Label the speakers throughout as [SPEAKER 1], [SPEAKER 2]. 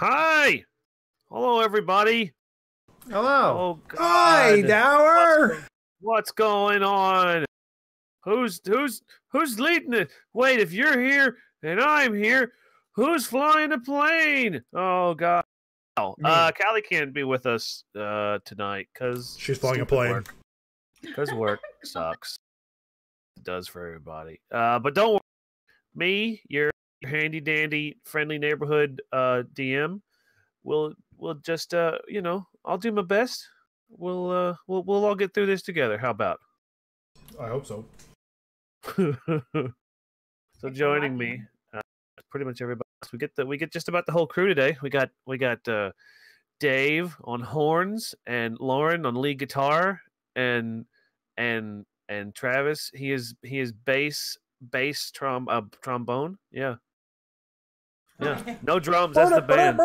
[SPEAKER 1] Hi! Hello, everybody.
[SPEAKER 2] Hello.
[SPEAKER 1] Oh, God.
[SPEAKER 3] Hi, Dower.
[SPEAKER 1] What's going on? Who's leading it? Wait, if you're here and I'm here, who's flying the plane? Oh, God. Oh, Callie can't be with us tonight because
[SPEAKER 3] She's flying a plane.
[SPEAKER 1] Because work sucks. It does for everybody. But don't worry. Me, your handy dandy, friendly neighborhood DM, will just I'll do my best. We'll all get through this together. How about?
[SPEAKER 3] I hope so.
[SPEAKER 1] So joining me, pretty much everybody. We get just about the whole crew today. We got Dave on horns and Lauren on lead guitar and Travis. He is bass trombone. Yeah. No drums. That's the band.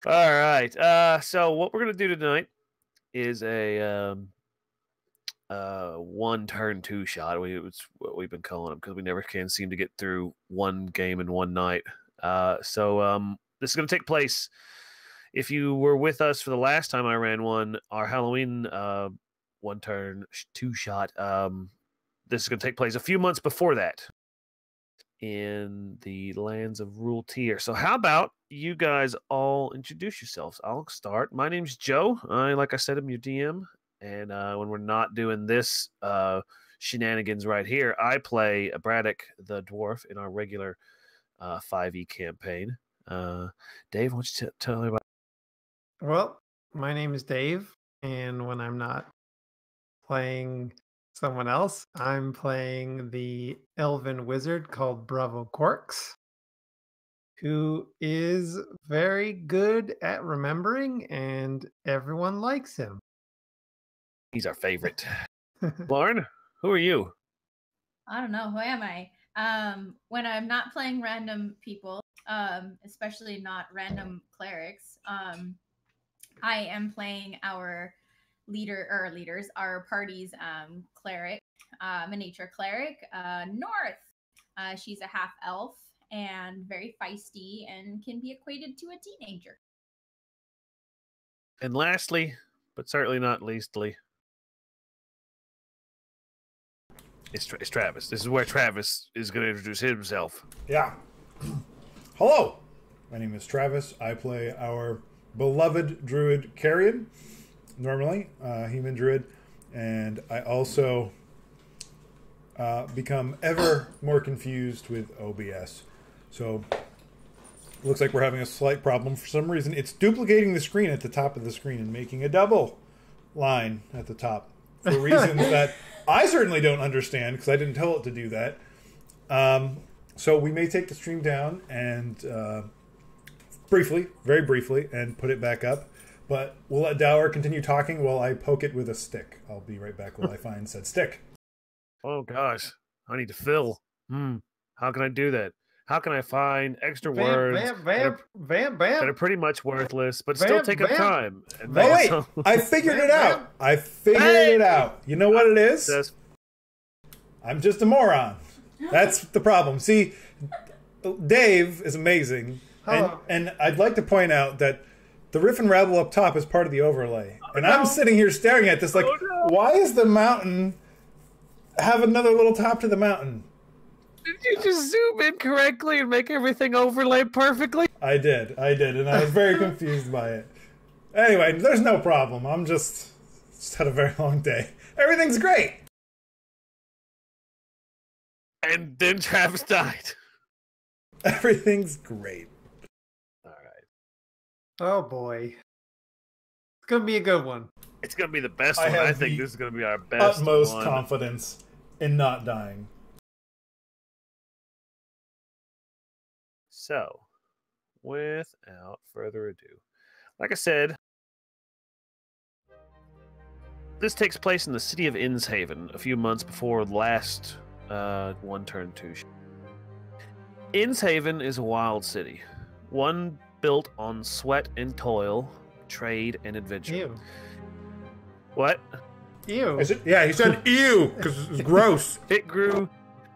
[SPEAKER 1] All right. So what we're gonna do tonight is a one turn two shot. It's what we've been calling them because we never can seem to get through one game in one night. So this is gonna take place. If you were with us for the last time I ran our Halloween one turn two shot. This is going to take place a few months before that in the lands of Rule Tier. So how about you guys all introduce yourselves? I'll start. My name's Joe. Like I said, I'm your DM. And when we're not doing this shenanigans right here, I play Braddock the Dwarf in our regular 5e campaign. Dave, why don't you tell me about it?
[SPEAKER 2] Well, my name is Dave. And when I'm not playing someone else, I'm playing the elven wizard called Bravo Quarks, who is very good at remembering, and everyone likes him.
[SPEAKER 1] He's our favorite. Lauren, who are you?
[SPEAKER 4] I don't know. Who am I? When I'm not playing random people, especially not random clerics, I am playing our our party's cleric, a nature cleric, North. She's a half elf and very feisty and can be equated to a teenager.
[SPEAKER 1] And lastly, but certainly not leastly, it's Travis. This is where Travis is going to introduce himself.
[SPEAKER 3] Yeah. Hello. My name is Travis. I play our beloved druid Carrion. Normally, human druid, and I also become ever more confused with OBS. So, looks like we're having a slight problem for some reason. It's duplicating the screen at the top of the screen and making a double line at the top for reasons that I certainly don't understand because I didn't tell it to do that. So we may take the stream down and very briefly, and put it back up. But we'll let Dower continue talking while I poke it with a stick. I'll be right back while I find said stick.
[SPEAKER 1] Oh, gosh. I need to fill. How can I do that? How can I find extra words that are pretty much worthless, but still take up time? And
[SPEAKER 3] wait! I figured it out! I figured it out. You know what it is? I'm just a moron. That's the problem. See, Dave is amazing. And I'd like to point out that the Riff Rabble up top is part of the overlay. And I'm sitting here staring at this like, why is the mountain have another little top to the mountain?
[SPEAKER 1] Did you just zoom in correctly and make everything overlay perfectly?
[SPEAKER 3] I did, and I was very confused by it. Anyway, there's no problem. I'm just had a very long day. Everything's great!
[SPEAKER 1] And then Travis died.
[SPEAKER 3] Everything's great.
[SPEAKER 2] Oh boy. It's going to be a good one.
[SPEAKER 1] It's going to be the best one. I think this is going to be our best
[SPEAKER 3] utmost confidence in not dying.
[SPEAKER 1] So, without further ado, like I said, this takes place in the city of Innshaven a few months before the last one turn two. Innshaven is a wild city. One built on sweat and toil, trade and adventure.
[SPEAKER 2] Ew.
[SPEAKER 1] What?
[SPEAKER 2] Ew.
[SPEAKER 3] Yeah, he said ew, because it's gross.
[SPEAKER 1] It grew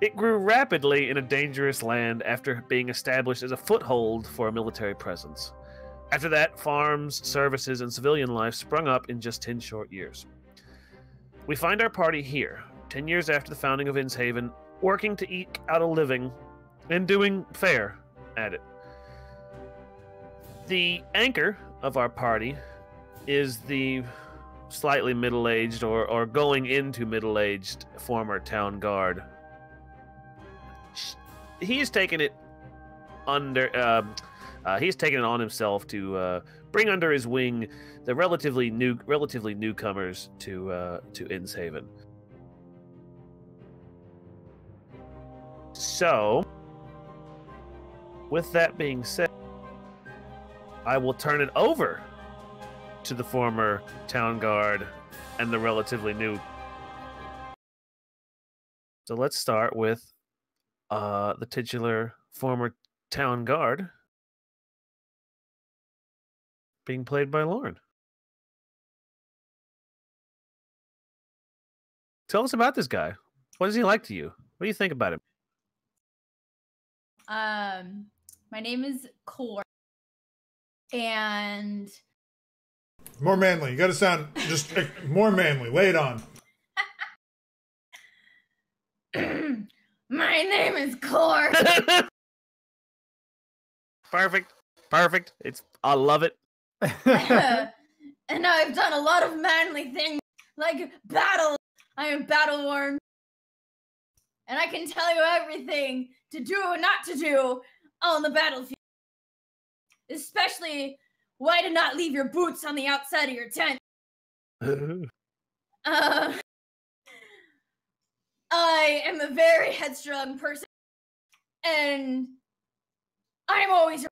[SPEAKER 1] It grew rapidly in a dangerous land after being established as a foothold for a military presence. After that, farms, services, and civilian life sprung up in just 10 short years. We find our party here, 10 years after the founding of Innshaven, working to eke out a living and doing fair at it. The anchor of our party is the slightly middle-aged or going into middle-aged former town guard. He's taken it on himself to bring under his wing the relatively newcomers to Innshaven. So, with that being said, I will turn it over to the former town guard and the relatively new. So let's start with the titular former town guard being played by Lauren. Tell us about this guy. What is he like to you? What do you think about him?
[SPEAKER 4] My name is Core, and
[SPEAKER 3] more manly. You got to sound just more manly. Lay it on.
[SPEAKER 4] My name is Core.
[SPEAKER 1] Perfect. I love it.
[SPEAKER 4] And I've done a lot of manly things, like battle. I am battle worn, and I can tell you everything to do and not to do on the battlefield. Especially why to not leave your boots on the outside of your tent. I am a very headstrong person, and I'm always right,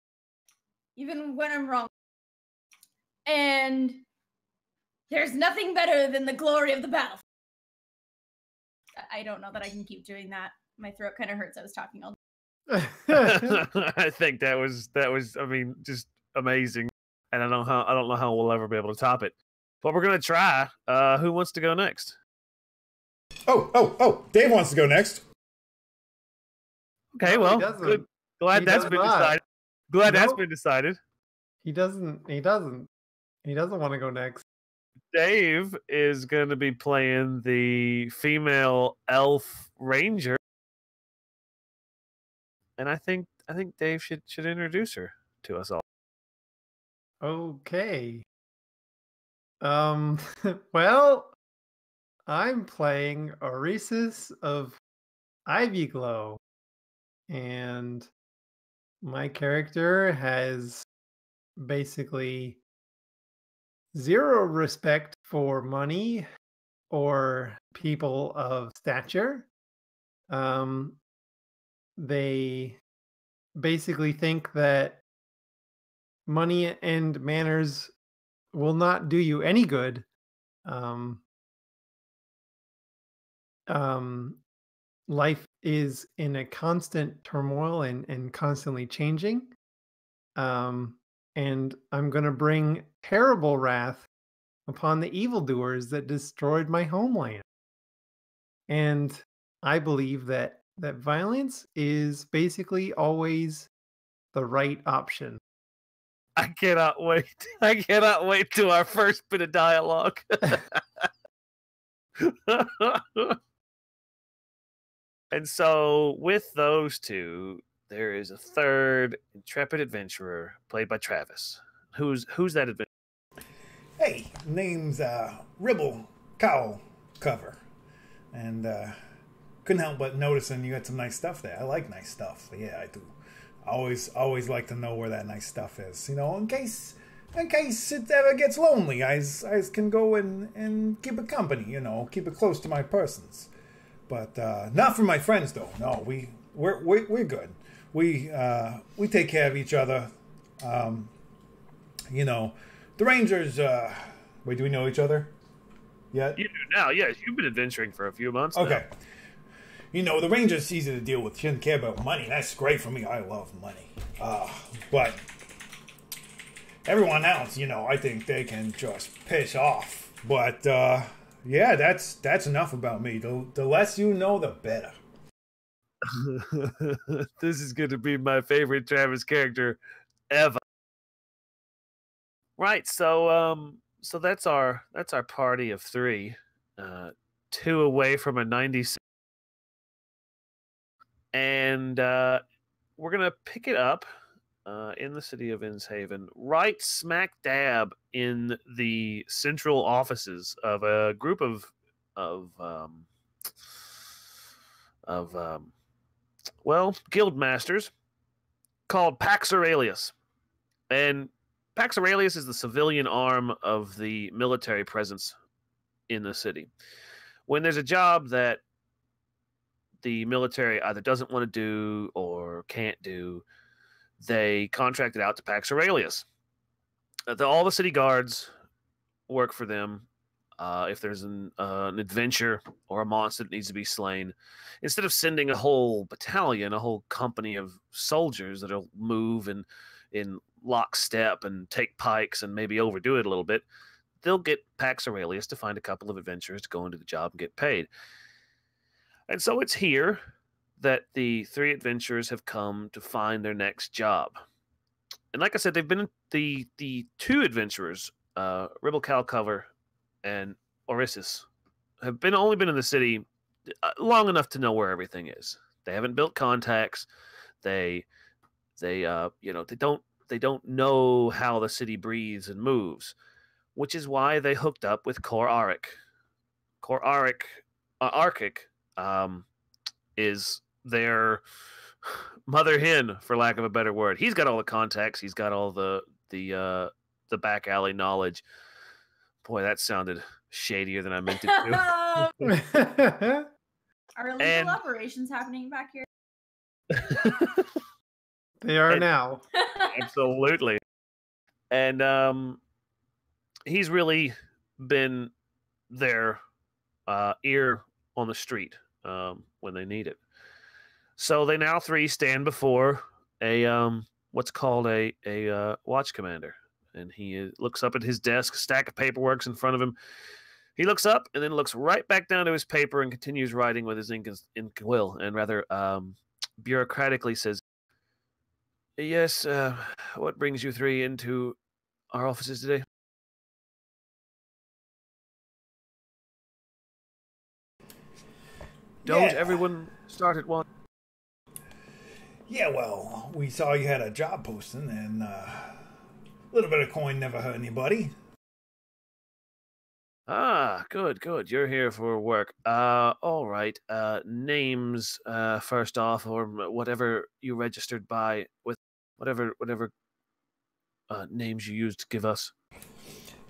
[SPEAKER 4] even when I'm wrong. And there's nothing better than the glory of the battlefield. I don't know that I can keep doing that. My throat kind of hurts. I was talking all day.
[SPEAKER 1] I think that was I mean, just amazing. And I don't know how we'll ever be able to top it. But we're gonna try. Who wants to go next?
[SPEAKER 3] Oh, Dave wants to go next.
[SPEAKER 1] Okay, well, good. Glad that's been decided. That's been decided.
[SPEAKER 2] He doesn't want to go next.
[SPEAKER 1] Dave is going to be playing the female elf ranger, and I think Dave should introduce her to us all.
[SPEAKER 2] Okay. Well, I'm playing Oresis of Ivyglow, and my character has basically zero respect for money or people of stature. They basically think that money and manners will not do you any good. Life is in a constant turmoil and constantly changing. And I'm going to bring terrible wrath upon the evildoers that destroyed my homeland. And I believe that violence is basically always the right option.
[SPEAKER 1] I cannot wait. I cannot wait to our first bit of dialogue. And so with those two, there is a third intrepid adventurer played by Travis. Who's that adventurer?
[SPEAKER 3] Hey, name's Ribble Cowl Cover. And couldn't help but noticing you had some nice stuff there. I like nice stuff. Yeah, I do. Always like to know where that nice stuff is. You know, in case it ever gets lonely, I can go and keep it company, you know, keep it close to my persons. But not for my friends though. No, we're good. We take care of each other. You know, the Rangers. Wait, do we know each other yet?
[SPEAKER 1] You do now. Yes, you've been adventuring for a few months.
[SPEAKER 3] Okay. Now. You know, the Rangers easy to deal with. She doesn't care about money. That's great for me. I love money. But everyone else, you know, I think they can just piss off. But yeah, that's enough about me. The less you know, the better.
[SPEAKER 1] This is going to be my favorite Travis character ever. Right, so that's our party of 3. 2 away from a 96. And we're going to pick it up in the city of Innshaven, right smack dab in the central offices of a group of guild masters called Pax Aurelius. And Pax Aurelius is the civilian arm of the military presence in the city. When there's a job that the military either doesn't want to do or can't do, they contract it out to Pax Aurelius. All the city guards work for them. If there's an adventure or a monster that needs to be slain, instead of sending a whole battalion, a whole company of soldiers that'll move in lockstep and take pikes and maybe overdo it a little bit, they'll get Pax Aurelius to find a couple of adventurers to go into the job and get paid. And so it's here that the 3 adventurers have come to find their next job. And like I said, they've been the 2 adventurers, Ribble Calcover and Orisis, have only been in the city long enough to know where everything is. They haven't built contacts. They don't know how the city breathes and moves, which is why they hooked up with Cor Arik. Cor Arkic is their mother hen, for lack of a better word. He's got all the contacts. He's got all the back alley knowledge. Boy, that sounded shadier than I meant it to.
[SPEAKER 4] Are illegal operations happening back here?
[SPEAKER 2] They are now.
[SPEAKER 1] Absolutely. And he's really been their ear on the street when they need it. So they now 3 stand before a what's called a watch commander. And he looks up at his desk, a stack of paperwork's in front of him. He looks up and then looks right back down to his paper and continues writing with his ink and quill, and rather bureaucratically says, "Yes, what brings you 3 into our offices today?" Don't everyone start at once?
[SPEAKER 3] Yeah, well, we saw you had a job posting, and a little bit of coin never hurt anybody.
[SPEAKER 1] Ah, good. You're here for work. All right. Names, first off, or whatever you registered by, with whatever names you used to give us.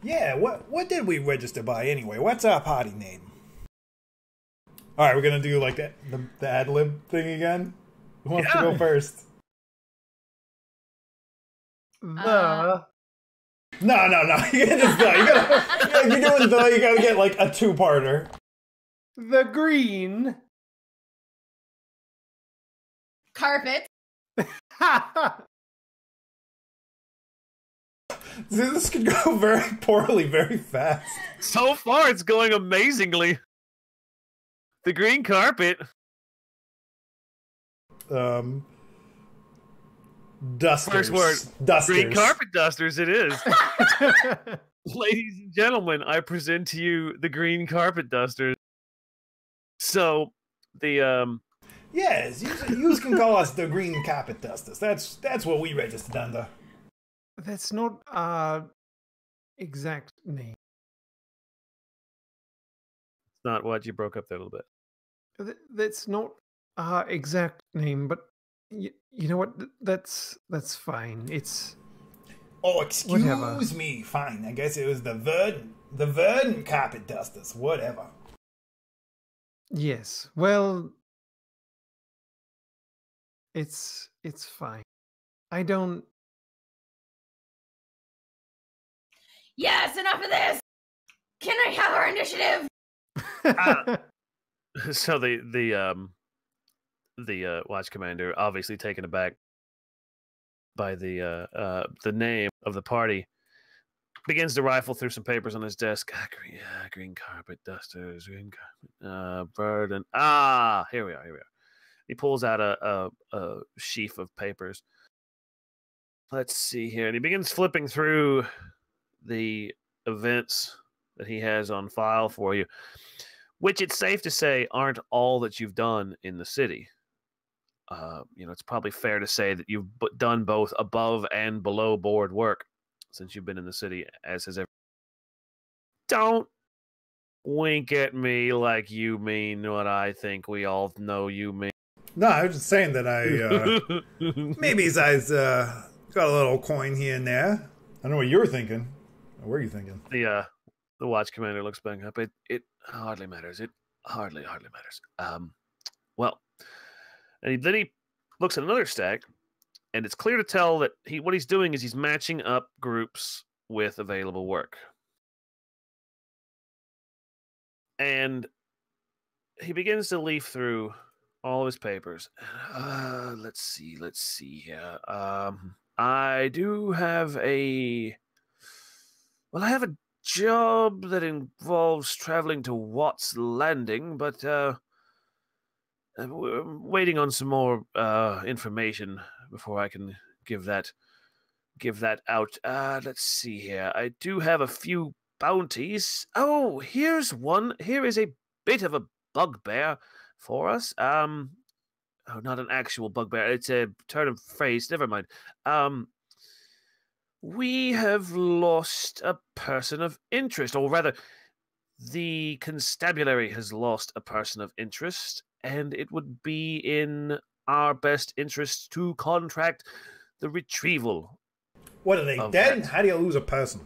[SPEAKER 3] Yeah, what did we register by anyway? What's our party name? All right, we're gonna do like the ad lib thing again. Who wants to go first?
[SPEAKER 2] The
[SPEAKER 3] No. You can't just if you're doing you gotta get like a 2-parter.
[SPEAKER 2] The green
[SPEAKER 4] carpet.
[SPEAKER 3] This could go very poorly, very fast.
[SPEAKER 1] So far, it's going amazingly. The green carpet.
[SPEAKER 3] Dusters.
[SPEAKER 1] First word.
[SPEAKER 3] Dusters.
[SPEAKER 1] Green carpet dusters. It is. Ladies and gentlemen, I present to you the green carpet dusters. So the
[SPEAKER 3] yes, you can call us the green carpet dusters. That's what we registered under.
[SPEAKER 2] That's not our exact name.
[SPEAKER 1] It's not what you broke up there a little bit.
[SPEAKER 2] That's not our exact name, but you know what? That's fine. It's
[SPEAKER 3] excuse me. Fine, I guess it was the verdant carpet dusters. Whatever.
[SPEAKER 2] Yes. Well, it's fine. I don't.
[SPEAKER 4] Yes, enough of this. Can I have our initiative?
[SPEAKER 1] So the watch commander, obviously taken aback by the name of the party, begins to rifle through some papers on his desk. Green carpet dusters, green carpet bird, and here we are. He pulls out a sheaf of papers. Let's see here. And he begins flipping through the events that he has on file for you, which it's safe to say aren't all that you've done in the city. It's probably fair to say that you've done both above and below board work since you've been in the city, as has everyone. Don't wink at me like you mean what I think we all know you mean.
[SPEAKER 3] No, I was just saying that maybe his eyes got a little coin here and there. I don't know what you were thinking. What were you thinking?
[SPEAKER 1] The watch commander looks back up. It hardly matters. It hardly matters. Well, and then he looks at another stack, and it's clear to tell that what he's doing is he's matching up groups with available work. And he begins to leaf through all of his papers. Let's see here. I do have I have a job that involves traveling to Watts Landing, but we're waiting on some more information before I can give that out. Let's see here. I do have a few bounties. Oh, here's one. Here is a bit of a bugbear for us. Oh, not an actual bugbear. It's a turn of phrase. Never mind. We have lost a person of interest, or rather, the constabulary has lost a person of interest, and it would be in our best interest to contract the retrieval.
[SPEAKER 3] What, are they dead? How do you lose a person?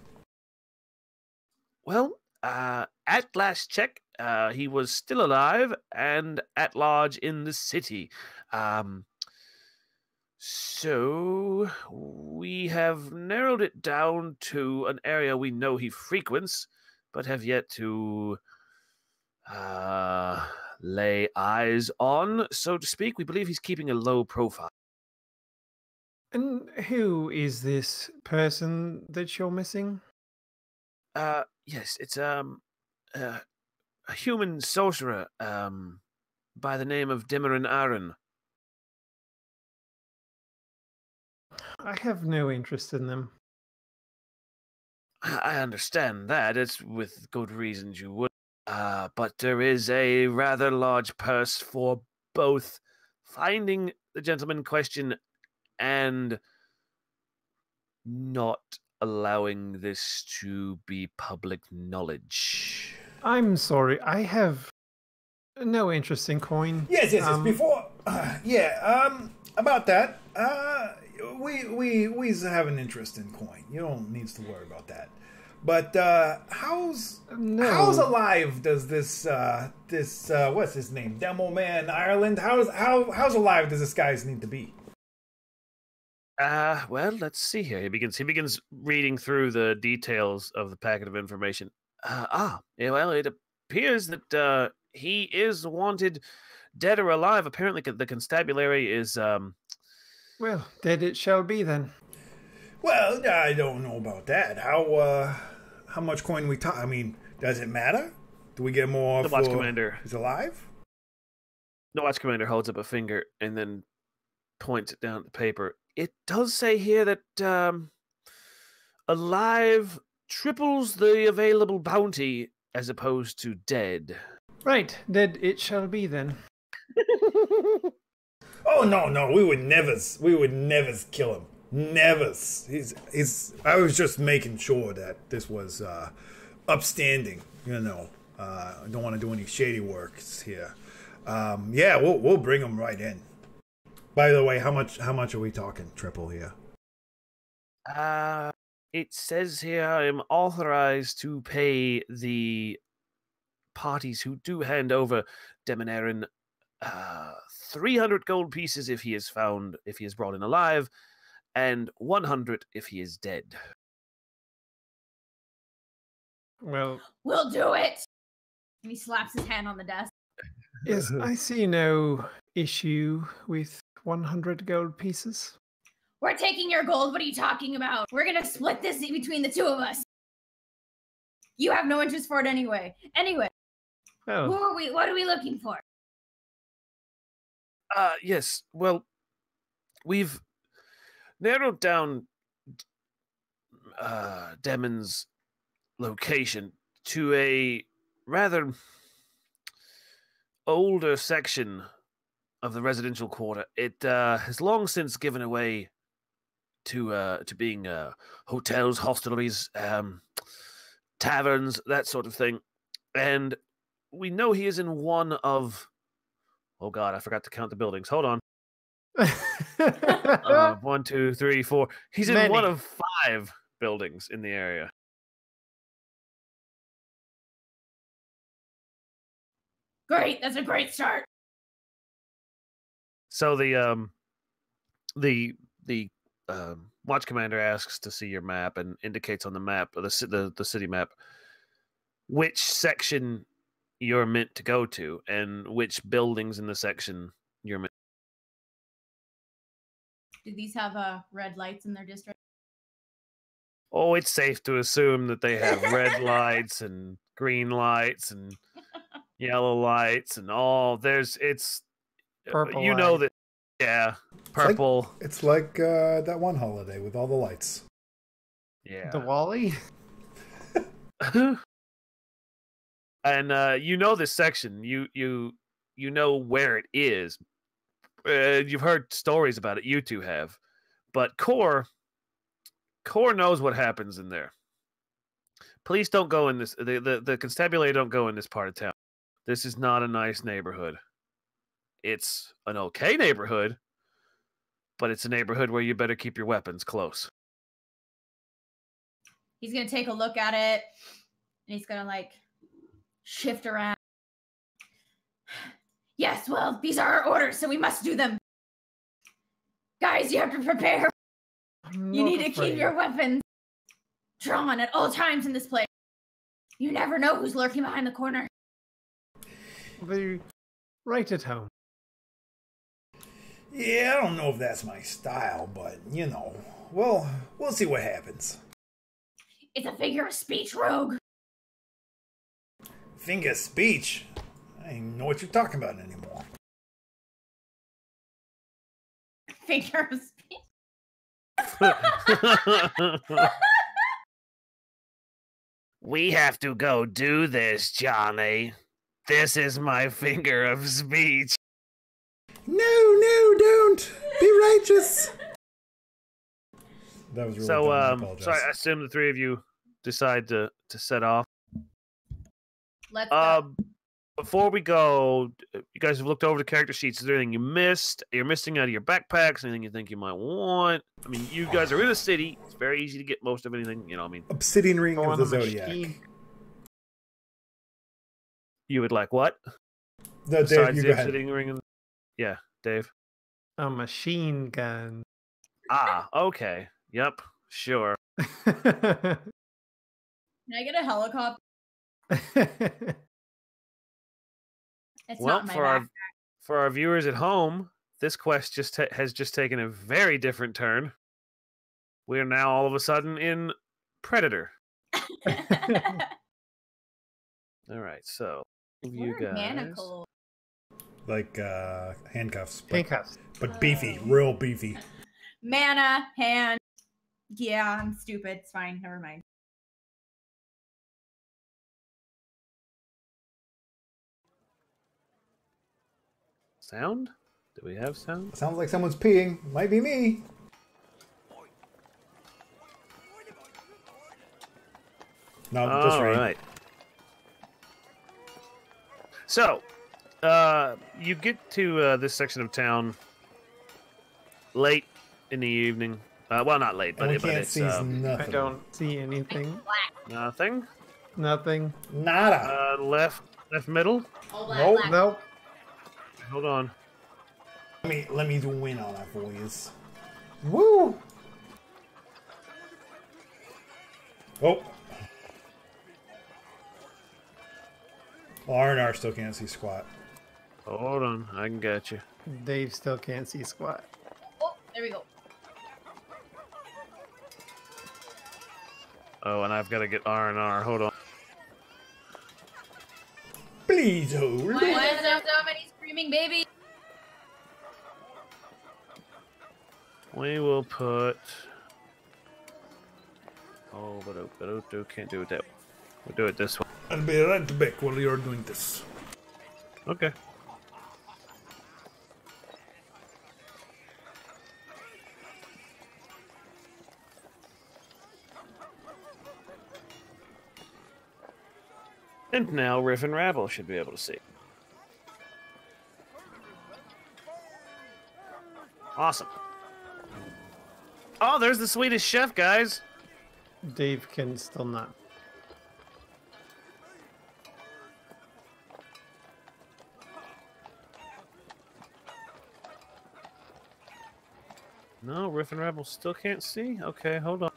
[SPEAKER 1] Well, at last check, he was still alive and at large in the city. So we have narrowed it down to an area we know he frequents, but have yet to lay eyes on, so to speak. We believe he's keeping a low profile.
[SPEAKER 2] And who is this person that you're missing?
[SPEAKER 1] Yes, it's a human sorcerer by the name of Demarin Aaron.
[SPEAKER 2] I have no interest in them.
[SPEAKER 1] I understand that. It's with good reasons you would. But there is a rather large purse for both finding the gentleman in question and not allowing this to be public knowledge.
[SPEAKER 2] I'm sorry, I have no interest in coin.
[SPEAKER 3] Yes. Before, about that. We have an interest in coin. You don't need to worry about that. But how's alive does this what's his name, Demo Man Ireland? How's alive does this guy need to be?
[SPEAKER 1] Well, let's see here. He begins reading through the details of the packet of information. Well, it appears that he is wanted, dead or alive. Apparently, the constabulary is
[SPEAKER 2] Well, dead it shall be then.
[SPEAKER 3] Well, I don't know about that. How much coin we talk? I mean, does it matter? Do we get more?
[SPEAKER 1] The watch commander
[SPEAKER 3] is alive.
[SPEAKER 1] The watch commander holds up a finger and then points it down at the paper. It does say here that alive triples the available bounty as opposed to dead.
[SPEAKER 2] Right, dead it shall be then.
[SPEAKER 3] Oh no, we would never kill him. Never. He's. I was just making sure that this was upstanding. I don't want to do any shady works here. We'll bring him right in. By the way, how much are we talking? Triple here.
[SPEAKER 1] It says here I am authorized to pay the parties who do hand over Demonarin 300 gold pieces if he is brought in alive, and 100 if he is dead.
[SPEAKER 2] Well,
[SPEAKER 4] we'll do it. And he slaps his hand on the desk.
[SPEAKER 2] Yes, I see no issue with 100 gold pieces.
[SPEAKER 4] We're taking your gold. What are you talking about? We're gonna split this between the two of us. You have no interest for it anyway. Anyway,
[SPEAKER 2] Oh.
[SPEAKER 4] who are we? What are we looking for?
[SPEAKER 1] Yes. Well, we've narrowed down Demon's location to a rather older section of the residential quarter. It has long since given away to being hotels, hostelries, taverns, that sort of thing. And we know he is in one of... Oh, God, I forgot to count the buildings. Hold on. 1, 2, 3, 4. He's in one of 5 buildings in the area.
[SPEAKER 4] Great, that's a great start.
[SPEAKER 1] So the watch commander asks to see your map and indicates on the map, the city map, which section you're meant to go to and which buildings in the section you're meant.
[SPEAKER 4] Do these have red lights in their district?
[SPEAKER 1] Oh, it's safe to assume that they have red lights and green lights and yellow lights and all. It's
[SPEAKER 2] Purple.
[SPEAKER 1] You know that. Yeah, purple.
[SPEAKER 3] It's like that one holiday with all the lights.
[SPEAKER 1] Yeah.
[SPEAKER 2] The Wally?
[SPEAKER 1] And you know this section. You know where it is. You've heard stories about it. You two have. But Core knows what happens in there. Police don't go in this. The constabulary don't go in this part of town. This is not a nice neighborhood. It's an okay neighborhood, but it's a neighborhood where you better keep your weapons close.
[SPEAKER 4] He's gonna take a look at it, and he's gonna like shift around. Yes, well, these are our orders, so we must do them. Guys, you have to prepare. You need to keep your weapons drawn at all times in this place. You never know who's lurking behind the corner.
[SPEAKER 2] They're right at home.
[SPEAKER 3] Yeah, I don't know if that's my style, but, you know, well, we'll see what happens.
[SPEAKER 4] It's a figure of speech, rogue.
[SPEAKER 3] Figure of speech? I don't even know what you're talking about anymore.
[SPEAKER 4] Figure of speech?
[SPEAKER 1] We have to go do this, Johnny. This is my figure of speech.
[SPEAKER 3] No, don't! Be righteous! That was really
[SPEAKER 1] so,
[SPEAKER 3] dumb.
[SPEAKER 1] So I assume the three of you decide to set off.
[SPEAKER 4] Let's go.
[SPEAKER 1] Before we go, you guys have looked over the character sheets. Is there anything you missed? You're missing out of your backpacks? Anything you think you might want? I mean, you guys are in a city. It's very easy to get most of anything. You know, I mean,
[SPEAKER 3] Obsidian Ring of the Zodiac.
[SPEAKER 1] You would like what?
[SPEAKER 3] No, Dave, you go ahead.
[SPEAKER 1] Obsidian Ring of... Yeah, Dave.
[SPEAKER 2] A machine gun.
[SPEAKER 1] Ah, okay. Yep, sure.
[SPEAKER 4] Can I get a helicopter? It's
[SPEAKER 1] Well,
[SPEAKER 4] not my
[SPEAKER 1] for our viewers at home, this quest has just taken a very different turn. We are now all of a sudden in Predator. All right, so you guys.
[SPEAKER 4] Manacle.
[SPEAKER 3] Like handcuffs.
[SPEAKER 2] Handcuffs.
[SPEAKER 3] But beefy, real beefy.
[SPEAKER 4] Mana, hand. Yeah, I'm stupid. It's fine. Never mind.
[SPEAKER 1] Sound? Do we have sound?
[SPEAKER 3] Sounds like someone's peeing. Might be me. No, just rain.
[SPEAKER 1] All right. So, you get to this section of town late in the evening. Well, not late, but, it's
[SPEAKER 3] nothing.
[SPEAKER 2] I don't see anything.
[SPEAKER 1] Nothing.
[SPEAKER 2] Nothing.
[SPEAKER 3] Nada.
[SPEAKER 1] Left middle.
[SPEAKER 2] Nope.
[SPEAKER 1] Hold on.
[SPEAKER 3] Let me zoom in on that for you. Woo! Oh. R&R still can't see squat.
[SPEAKER 1] Hold on, I can get you.
[SPEAKER 2] Dave still can't see squat.
[SPEAKER 4] Oh, there we go.
[SPEAKER 1] Oh, and I've got to get R&R. Hold on.
[SPEAKER 3] Please hold.
[SPEAKER 4] Why is there so many screaming babies?
[SPEAKER 1] We will put. Oh, but can't do it that way. We'll do it this way.
[SPEAKER 3] I'll be right back while you're doing this.
[SPEAKER 1] Okay. And now Riff and Rabble should be able to see. Awesome. Oh, there's the Swedish chef, guys.
[SPEAKER 2] Dave can still not.
[SPEAKER 1] No, Riff and Rabble still can't see? Okay, hold on.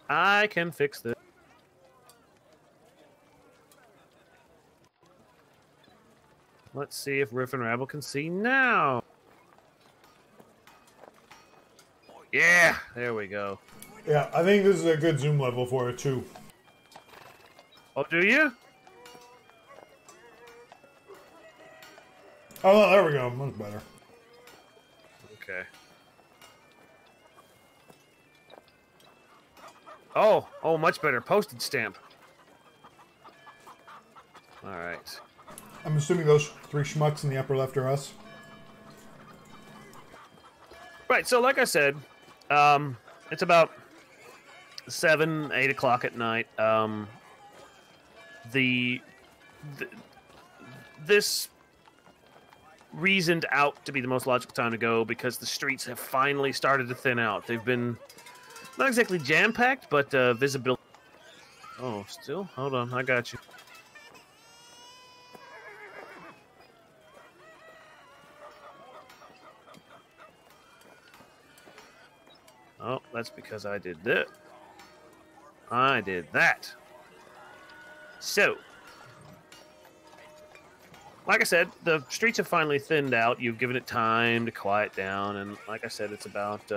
[SPEAKER 1] I can fix this. Let's see if Riff and Rabble can see now. Yeah, there we go.
[SPEAKER 3] Yeah, I think this is a good zoom level for it, too.
[SPEAKER 1] Oh, do you?
[SPEAKER 3] Oh, there we go. Much better.
[SPEAKER 1] Okay. Oh, much better. Postage stamp. All right.
[SPEAKER 3] I'm assuming those 3 schmucks in the upper left are us.
[SPEAKER 1] Right, so like I said, it's about 7, 8 o'clock at night. This reasoned out to be the most logical time to go because the streets have finally started to thin out. They've been not exactly jam-packed, but visibility. Oh, still? Hold on, I got you. Oh, that's because I did that. I did that. So, like I said, the streets have finally thinned out. You've given it time to quiet down, and like I said, it's about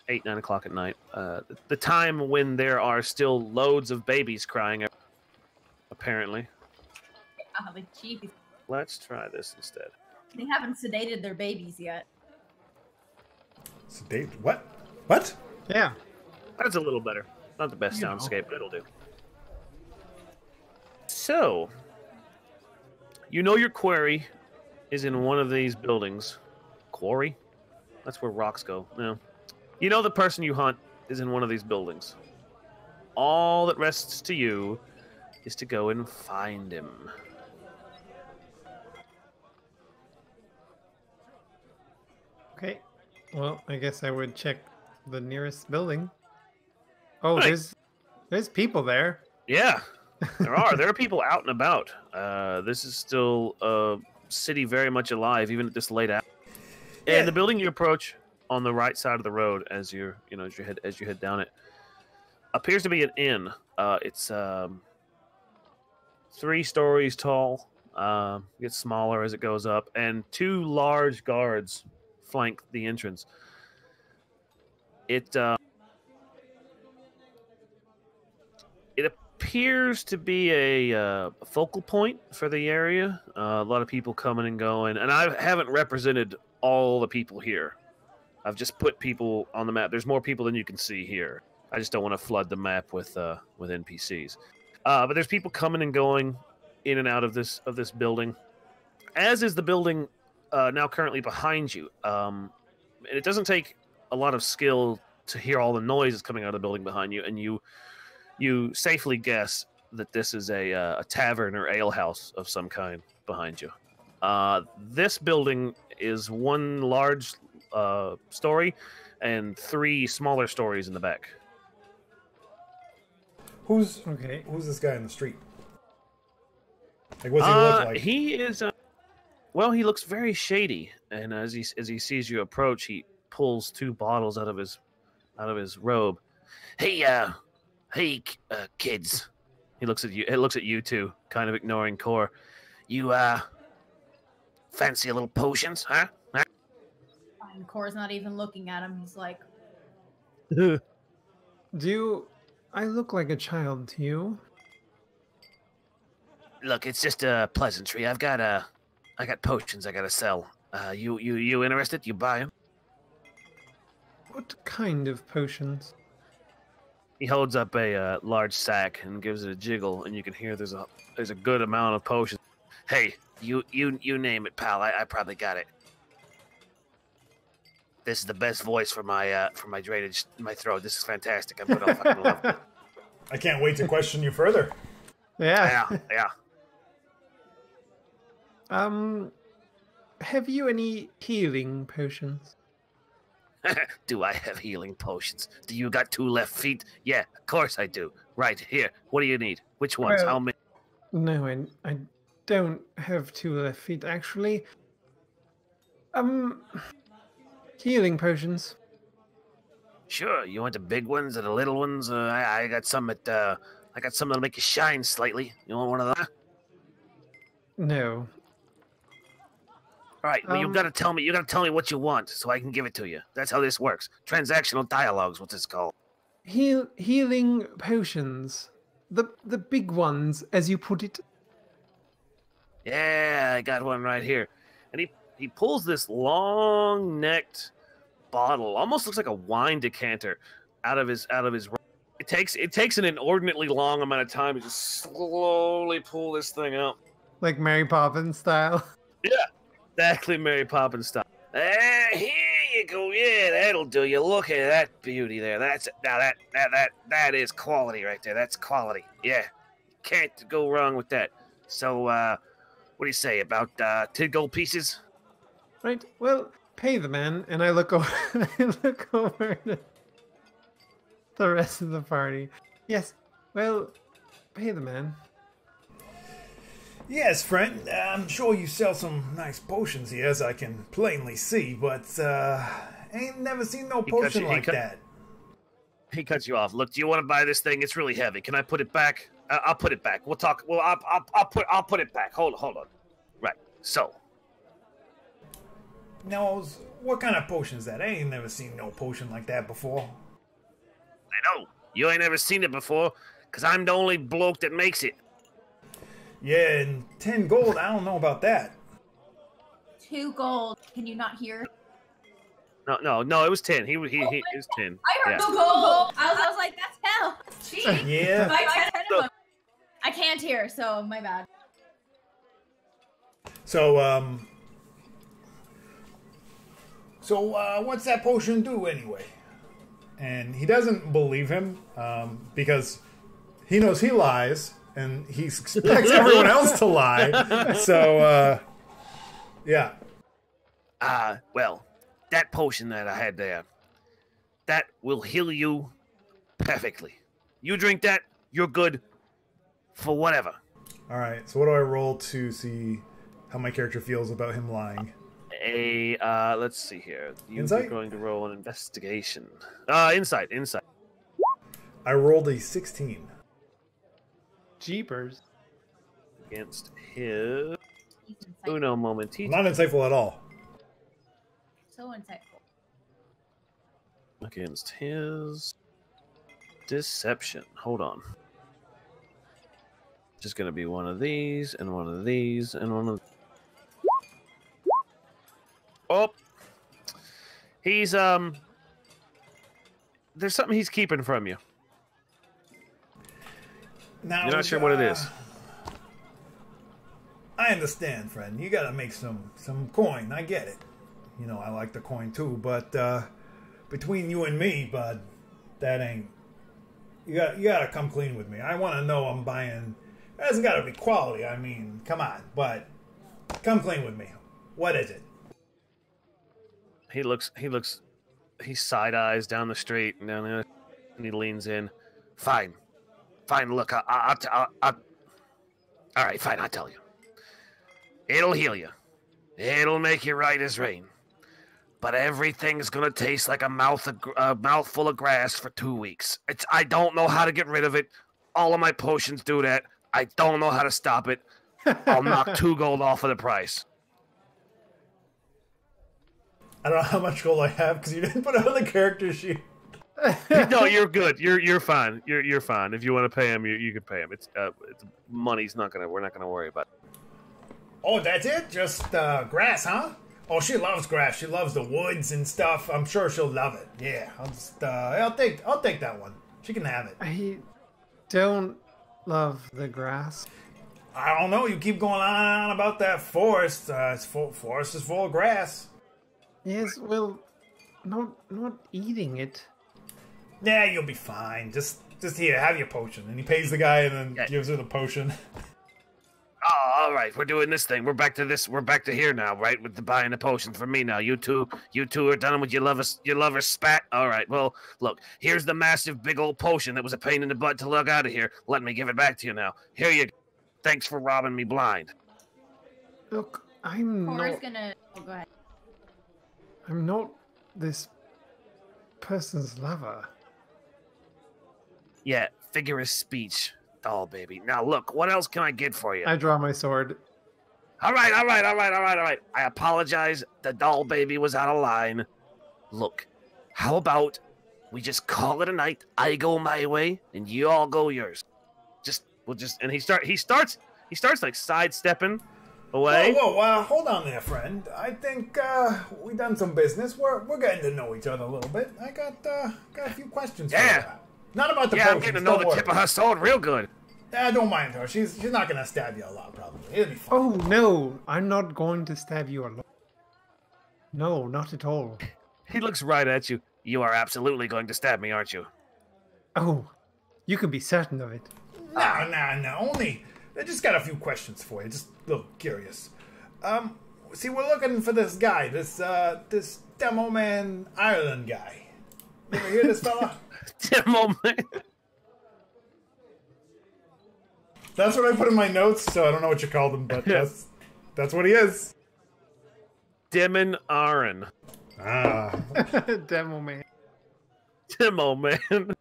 [SPEAKER 1] 8, 9 o'clock at night. The time when there are still loads of babies crying, apparently.
[SPEAKER 4] Oh, jeez.
[SPEAKER 1] Let's try this instead.
[SPEAKER 4] They haven't sedated their babies yet.
[SPEAKER 3] Sedate? What? What?
[SPEAKER 2] Yeah.
[SPEAKER 1] That's a little better. Not the best soundscape, but it'll do. So, you know your quarry is in one of these buildings. Quarry? That's where rocks go. No. You know the person you hunt is in one of these buildings. All that rests to you is to go and find him.
[SPEAKER 2] Okay. Well, I guess I would check the nearest building. Oh,
[SPEAKER 1] Right.
[SPEAKER 2] there's people there.
[SPEAKER 1] Yeah, there are. There are people out and about. This is still a city very much alive, even at this late hour.
[SPEAKER 3] Yeah.
[SPEAKER 1] And the building you approach on the right side of the road, as you head down it, appears to be an inn. It's 3 stories tall. Gets smaller as it goes up, and 2 large guards flank the entrance. It appears to be a focal point for the area. A lot of people coming and going, and I haven't represented all the people here. I've just put people on the map. There's more people than you can see here. I just don't want to flood the map with NPCs. But there's people coming and going in and out of this building, as is the building now currently behind you. And it doesn't take a lot of skill to hear all the noises coming out of the building behind you, and you safely guess that this is a tavern or ale house of some kind behind you. This building is 1 large story and 3 smaller stories in the back.
[SPEAKER 3] Who's this guy in the street? Like, what's he look like?
[SPEAKER 1] He is. Well, he looks very shady, and as he sees you approach, he pulls 2 bottles out of his robe. Hey, kids. He looks at you. It looks at you two, kind of ignoring Core. You fancy a little potions, huh?
[SPEAKER 4] And Core's not even looking at him. He's like,
[SPEAKER 2] Do I look like a child to you?
[SPEAKER 1] Look, it's just a pleasantry. I got potions I gotta sell. You interested? You buy them?
[SPEAKER 2] What kind of potions?
[SPEAKER 1] He holds up a large sack and gives it a jiggle, and you can hear there's a good amount of potions. Hey, you name it, pal. I probably got it. This is the best voice for my drainage in my throat. This is fantastic. I'm gonna fucking love it.
[SPEAKER 3] I can't wait to question you further.
[SPEAKER 2] Yeah.
[SPEAKER 1] Yeah.
[SPEAKER 2] Have you any healing potions?
[SPEAKER 1] Do I have healing potions? Do you got 2 left feet? Yeah, of course I do. Right here. What do you need? Which ones?
[SPEAKER 2] Well,
[SPEAKER 1] How many?
[SPEAKER 2] No, I don't have 2 left feet actually. Healing potions.
[SPEAKER 1] Sure. You want the big ones or the little ones? I got some that'll make you shine slightly. You want one of those?
[SPEAKER 2] No.
[SPEAKER 1] All right. Well, you gotta tell me. You gotta tell me what you want so I can give it to you. That's how this works. Transactional dialogue's what this called.
[SPEAKER 2] Healing potions. The big ones, as you put it.
[SPEAKER 1] Yeah, I got one right here. And he pulls this long-necked bottle, almost looks like a wine decanter, out of his. It takes an inordinately long amount of time to just slowly pull this thing out.
[SPEAKER 2] Like Mary Poppins style.
[SPEAKER 1] Yeah, exactly Mary Poppins style. Here you go. Yeah, that'll do you. Look at that beauty there. That's that is quality right there. That's quality. Yeah, can't go wrong with that. So, what do you say about 10 gold pieces?
[SPEAKER 2] Right. Well, pay the man, and I look over. To the rest of the party. Yes. Well, pay the man.
[SPEAKER 3] Yes, friend. I'm sure you sell some nice potions here, as I can plainly see, but ain't never seen no potion like that.
[SPEAKER 1] He cuts you off. Look, do you want to buy this thing? It's really heavy. Can I put it back? I'll put it back. We'll talk. Well, I'll put it back. Hold on. Right. So.
[SPEAKER 3] Now, what kind of potion is that? I ain't never seen no potion like that before.
[SPEAKER 1] I know. You ain't never seen it before, because I'm the only bloke that makes it.
[SPEAKER 3] Yeah, and 10 gold, I don't know about that.
[SPEAKER 4] 2 gold. Can you not hear?
[SPEAKER 1] No, it was 10. He was 10.
[SPEAKER 4] I heard 2 gold. I was like, that's hell. Cheating.
[SPEAKER 3] Yeah.
[SPEAKER 4] I can't hear, so my bad.
[SPEAKER 3] So, what's that potion do anyway? And he doesn't believe him, because he knows he lies, and he expects everyone else to lie. So, yeah.
[SPEAKER 1] Well, that potion that I had there, that will heal you perfectly. You drink that, you're good for whatever.
[SPEAKER 3] All right, so what do I roll to see how my character feels about him lying?
[SPEAKER 1] Let's see here. You're
[SPEAKER 3] Insight?
[SPEAKER 1] going to roll an investigation. Insight.
[SPEAKER 3] I rolled a 16.
[SPEAKER 2] Jeepers.
[SPEAKER 1] Against his Uno momentito.
[SPEAKER 3] Not insightful at all.
[SPEAKER 4] So insightful.
[SPEAKER 1] Against his deception. Hold on. Just gonna be one of these and one of these and one of. Oh, he's there's something he's keeping from you.
[SPEAKER 3] Now,
[SPEAKER 1] you're not sure what it is.
[SPEAKER 3] I understand, friend. You gotta make some coin. I get it. You know, I like the coin too, but between you and me, bud, that ain't. You gotta come clean with me. I want to know I'm buying. It hasn't got to be quality. I mean, come on, but come clean with me. What is it?
[SPEAKER 1] He side eyes down the street and down there, and he leans in. Fine. Look, I'll all right, fine. I'll tell you. It'll heal you. It'll make you right as rain. But everything's gonna taste like a mouthful of grass for 2 weeks. I don't know how to get rid of it. All of my potions do that. I don't know how to stop it. I'll knock 2 gold off of the price.
[SPEAKER 3] I don't know how much gold I have because you didn't put it on the character sheet.
[SPEAKER 1] No, you're good. You're fine. You're fine. If you want to pay him, you can pay him. It's money's not gonna. We're not gonna worry about it.
[SPEAKER 3] Oh, that's it? Just grass, huh? Oh, she loves grass. She loves the woods and stuff. I'm sure she'll love it. Yeah, I'll take that one. She can have it.
[SPEAKER 2] I don't love the grass.
[SPEAKER 3] I don't know. You keep going on and on about that forest. Forest is full of grass.
[SPEAKER 2] Yes, well, not eating it.
[SPEAKER 3] Yeah, you'll be fine. Just here, have your potion. And he pays the guy and then gives her the potion.
[SPEAKER 1] Oh, all right. We're doing this thing. We're back to this. We're back to here now, right? With the buying the potion for me now. You two are done with your lover spat. All right. Well, look. Here's the massive, big old potion that was a pain in the butt to lug out of here. Let me give it back to you now. Here you go. Thanks for robbing me blind.
[SPEAKER 2] Look, I'm not...
[SPEAKER 4] Oh, go ahead.
[SPEAKER 2] I'm not this person's lover.
[SPEAKER 1] Yeah, figure of speech. Doll baby. Now look, what else can I get for you?
[SPEAKER 2] I draw my sword.
[SPEAKER 1] All right. I apologize. The doll baby was out of line. Look, how about we just call it a night? I go my way, and you all go yours. And he starts like sidestepping away.
[SPEAKER 3] Whoa, hold on there, friend. I think we done some business. We're getting to know each other a little bit. I got a few questions for you. Not about the potions.
[SPEAKER 1] I'm getting to know the tip of her sword real good.
[SPEAKER 3] Don't mind her. She's not gonna stab you a lot, probably. It'll be fine.
[SPEAKER 2] Oh no, I'm not going to stab you a lot. No, not at all.
[SPEAKER 1] He looks right at you. You are absolutely going to stab me, aren't you?
[SPEAKER 2] Oh, you can be certain of it.
[SPEAKER 3] No. Only I just got a few questions for you. Just a little curious. See, we're looking for this guy, this Demo Man Ireland guy. You ever hear this fella?
[SPEAKER 1] Demo Man.
[SPEAKER 3] That's what I put in my notes, so I don't know what you called him, but that's what he is.
[SPEAKER 1] Demon Aaron.
[SPEAKER 2] Demo Man.
[SPEAKER 1] Demo Man.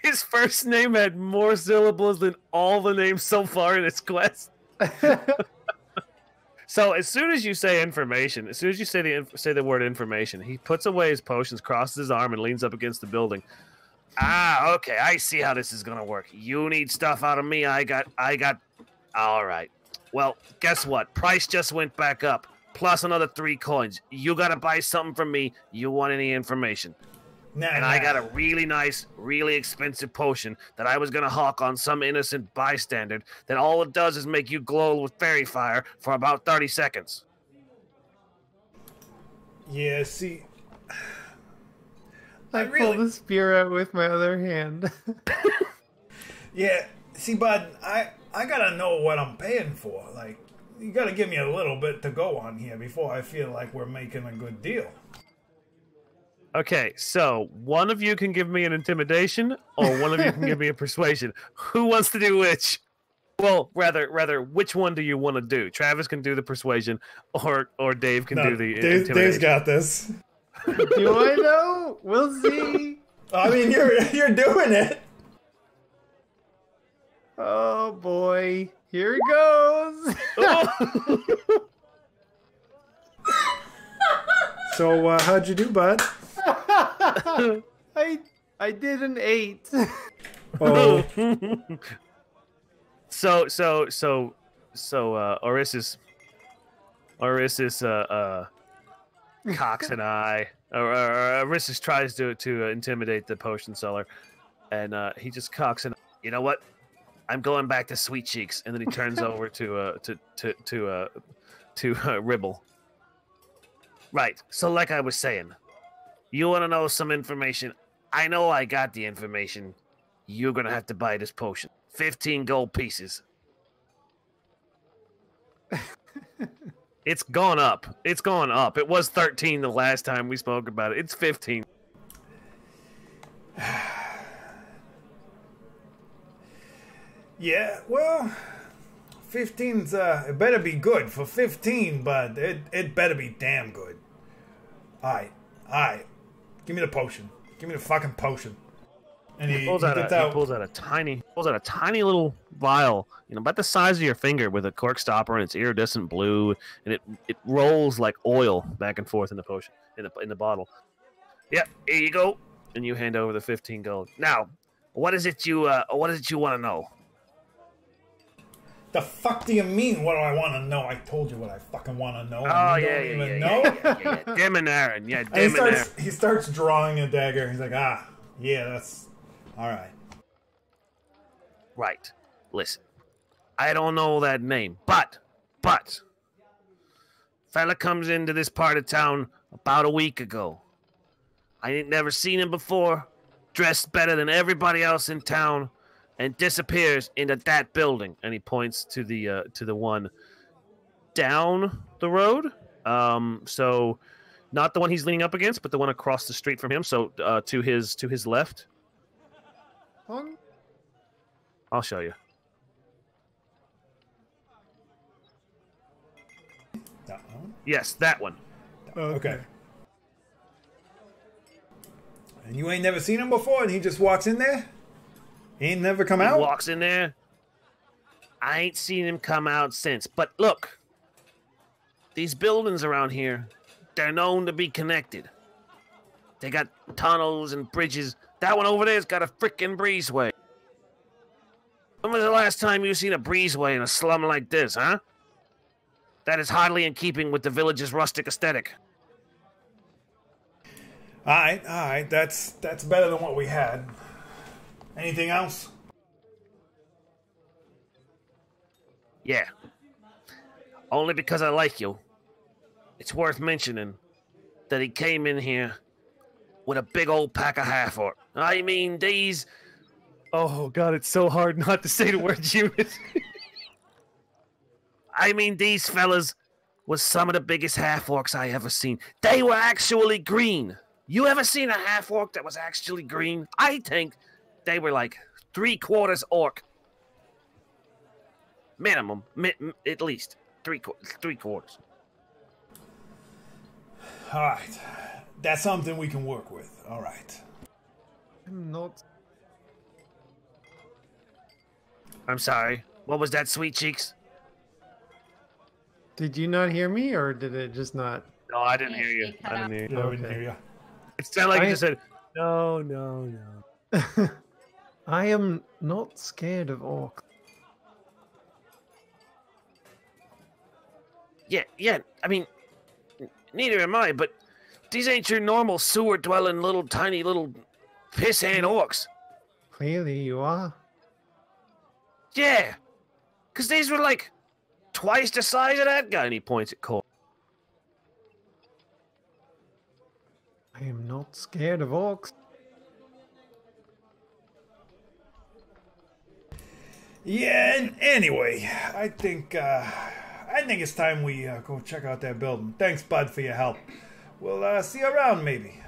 [SPEAKER 1] His first name had more syllables than all the names so far in his quest. So as soon as you say information, as soon as you say the word information, he puts away his potions, crosses his arm, and leans up against the building. Okay, I see how this is gonna work. You need stuff out of me. I got. All right. Well, guess what? Price just went back up, plus another 3 coins. You gotta buy something from me. You want any information? I got a really nice, really expensive potion that I was gonna hawk on some innocent bystander. That all it does is make you glow with fairy fire for about 30 seconds.
[SPEAKER 3] Yeah. See.
[SPEAKER 2] I pull the spear out with my other hand.
[SPEAKER 3] Yeah, see, bud, I gotta know what I'm paying for. Like, you gotta give me a little bit to go on here before I feel like we're making a good deal.
[SPEAKER 1] Okay, so one of you can give me an intimidation, or one of you can give me a persuasion. Who wants to do which? Well, rather, which one do you want to do? Travis can do the persuasion, or Dave can do the intimidation.
[SPEAKER 3] Dave's got this.
[SPEAKER 2] Do I know? We'll see.
[SPEAKER 3] I mean, you're doing it.
[SPEAKER 2] Oh boy, here it goes.
[SPEAKER 3] So, how'd you do, bud?
[SPEAKER 2] I did an 8.
[SPEAKER 3] Oh.
[SPEAKER 1] So, Orissus, cocks an eye. Orissus tries to intimidate the potion seller, and he just cocks an eye. You know what? I'm going back to Sweet Cheeks, and then he turns over to Ribble. Right. So, like I was saying, you want to know some information? I know I got the information. You're gonna have to buy this potion. 15 gold pieces. It's gone up. It's gone up. It was 13 the last time we spoke about it. It's 15.
[SPEAKER 3] Yeah, well, 15's, it better be good for 15, but it better be damn good. Alright. Give me the potion. Give me the fucking potion. And
[SPEAKER 1] he pulls out a tiny little vial, about the size of your finger, with a cork stopper, and it's iridescent blue, and it rolls like oil back and forth in the potion in the bottle. Yep, here you go, and you hand over the 15 gold. Now, what is it you want to know?
[SPEAKER 3] The fuck do you mean? What do I want to know? I told you what I fucking want to know.
[SPEAKER 1] Oh,
[SPEAKER 3] you
[SPEAKER 1] yeah,
[SPEAKER 3] don't even
[SPEAKER 1] yeah,
[SPEAKER 3] know?
[SPEAKER 1] yeah. Dim and Aaron. Yeah,
[SPEAKER 3] And
[SPEAKER 1] Dim and Aaron.
[SPEAKER 3] he starts drawing a dagger. He's like, yeah, that's... All right.
[SPEAKER 1] Right. Listen. I don't know that name, but... Fella comes into this part of town about a week ago. I ain't never seen him before. Dressed better than everybody else in town. And disappears into that building. And he points to the one down the road. So not the one he's leaning up against, but the one across the street from him. So to his left. I'll show you.
[SPEAKER 3] That one?
[SPEAKER 1] Yes, that one.
[SPEAKER 3] Okay. And you ain't never seen him before, and he just walks in there? He ain't never come out?
[SPEAKER 1] He walks in there. I ain't seen him come out since. But look, these buildings around here, they're known to be connected. They got tunnels and bridges. That one over there's got a frickin' breezeway. When was the last time you seen a breezeway in a slum like this, huh? That is hardly in keeping with the village's rustic aesthetic.
[SPEAKER 3] All right. That's better than what we had. Anything else?
[SPEAKER 1] Yeah. Only because I like you. It's worth mentioning that he came in here with a big old pack of half-orc. I mean, these... Oh, God, it's so hard not to say the word Jewish. I mean, these fellas was some of the biggest half-orcs I ever seen. They were actually green. You ever seen a half-orc that was actually green? I think they were like 3/4 orc. Minimum, at least. Three quarters.
[SPEAKER 3] All right. That's something we can work with. All right.
[SPEAKER 2] I'm not.
[SPEAKER 1] I'm sorry. What was that, Sweet Cheeks?
[SPEAKER 2] Did you not hear me, or did it just not?
[SPEAKER 1] No, I didn't hear you. I didn't hear you.
[SPEAKER 3] No, we didn't hear you.
[SPEAKER 1] It sounded like you just said, no.
[SPEAKER 2] I am not scared of orcs.
[SPEAKER 1] Yeah. I mean, neither am I, but these ain't your normal sewer-dwelling little tiny little piss-hand orcs.
[SPEAKER 2] Clearly you are.
[SPEAKER 1] Yeah. Because these were like twice the size of that guy, and he points at Cole.
[SPEAKER 2] I am not scared of orcs.
[SPEAKER 3] Yeah, and anyway, I think it's time we go check out that building. Thanks, Bud, for your help. We'll see you around, maybe.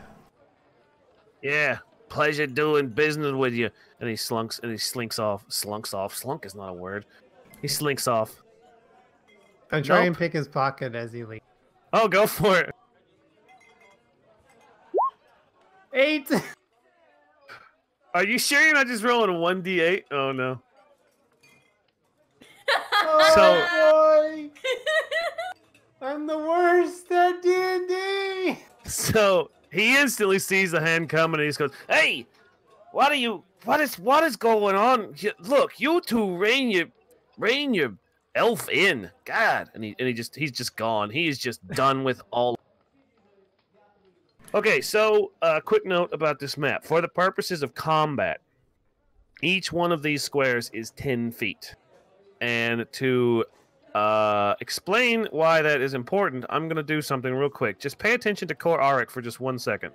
[SPEAKER 1] Yeah, pleasure doing business with you. And he slinks off. Slunks off. Slunk is not a word. He slinks off.
[SPEAKER 2] I try and pick his pocket as he leaves.
[SPEAKER 1] Oh, go for it.
[SPEAKER 2] 8.
[SPEAKER 1] Are you sure you're not just rolling a 1d8? Oh, no.
[SPEAKER 2] Oh, boy. I'm the worst at D&D.
[SPEAKER 1] So he instantly sees the hand coming, and he just goes, "Hey, what is going on? Look, you two rein your elf in, God!" And he's just gone. He is just done with all. Okay, so quick note about this map: for the purposes of combat, each one of these squares is 10 feet, and to explain why that is important, I'm going to do something real quick. Just pay attention to Core Auric for just 1 second.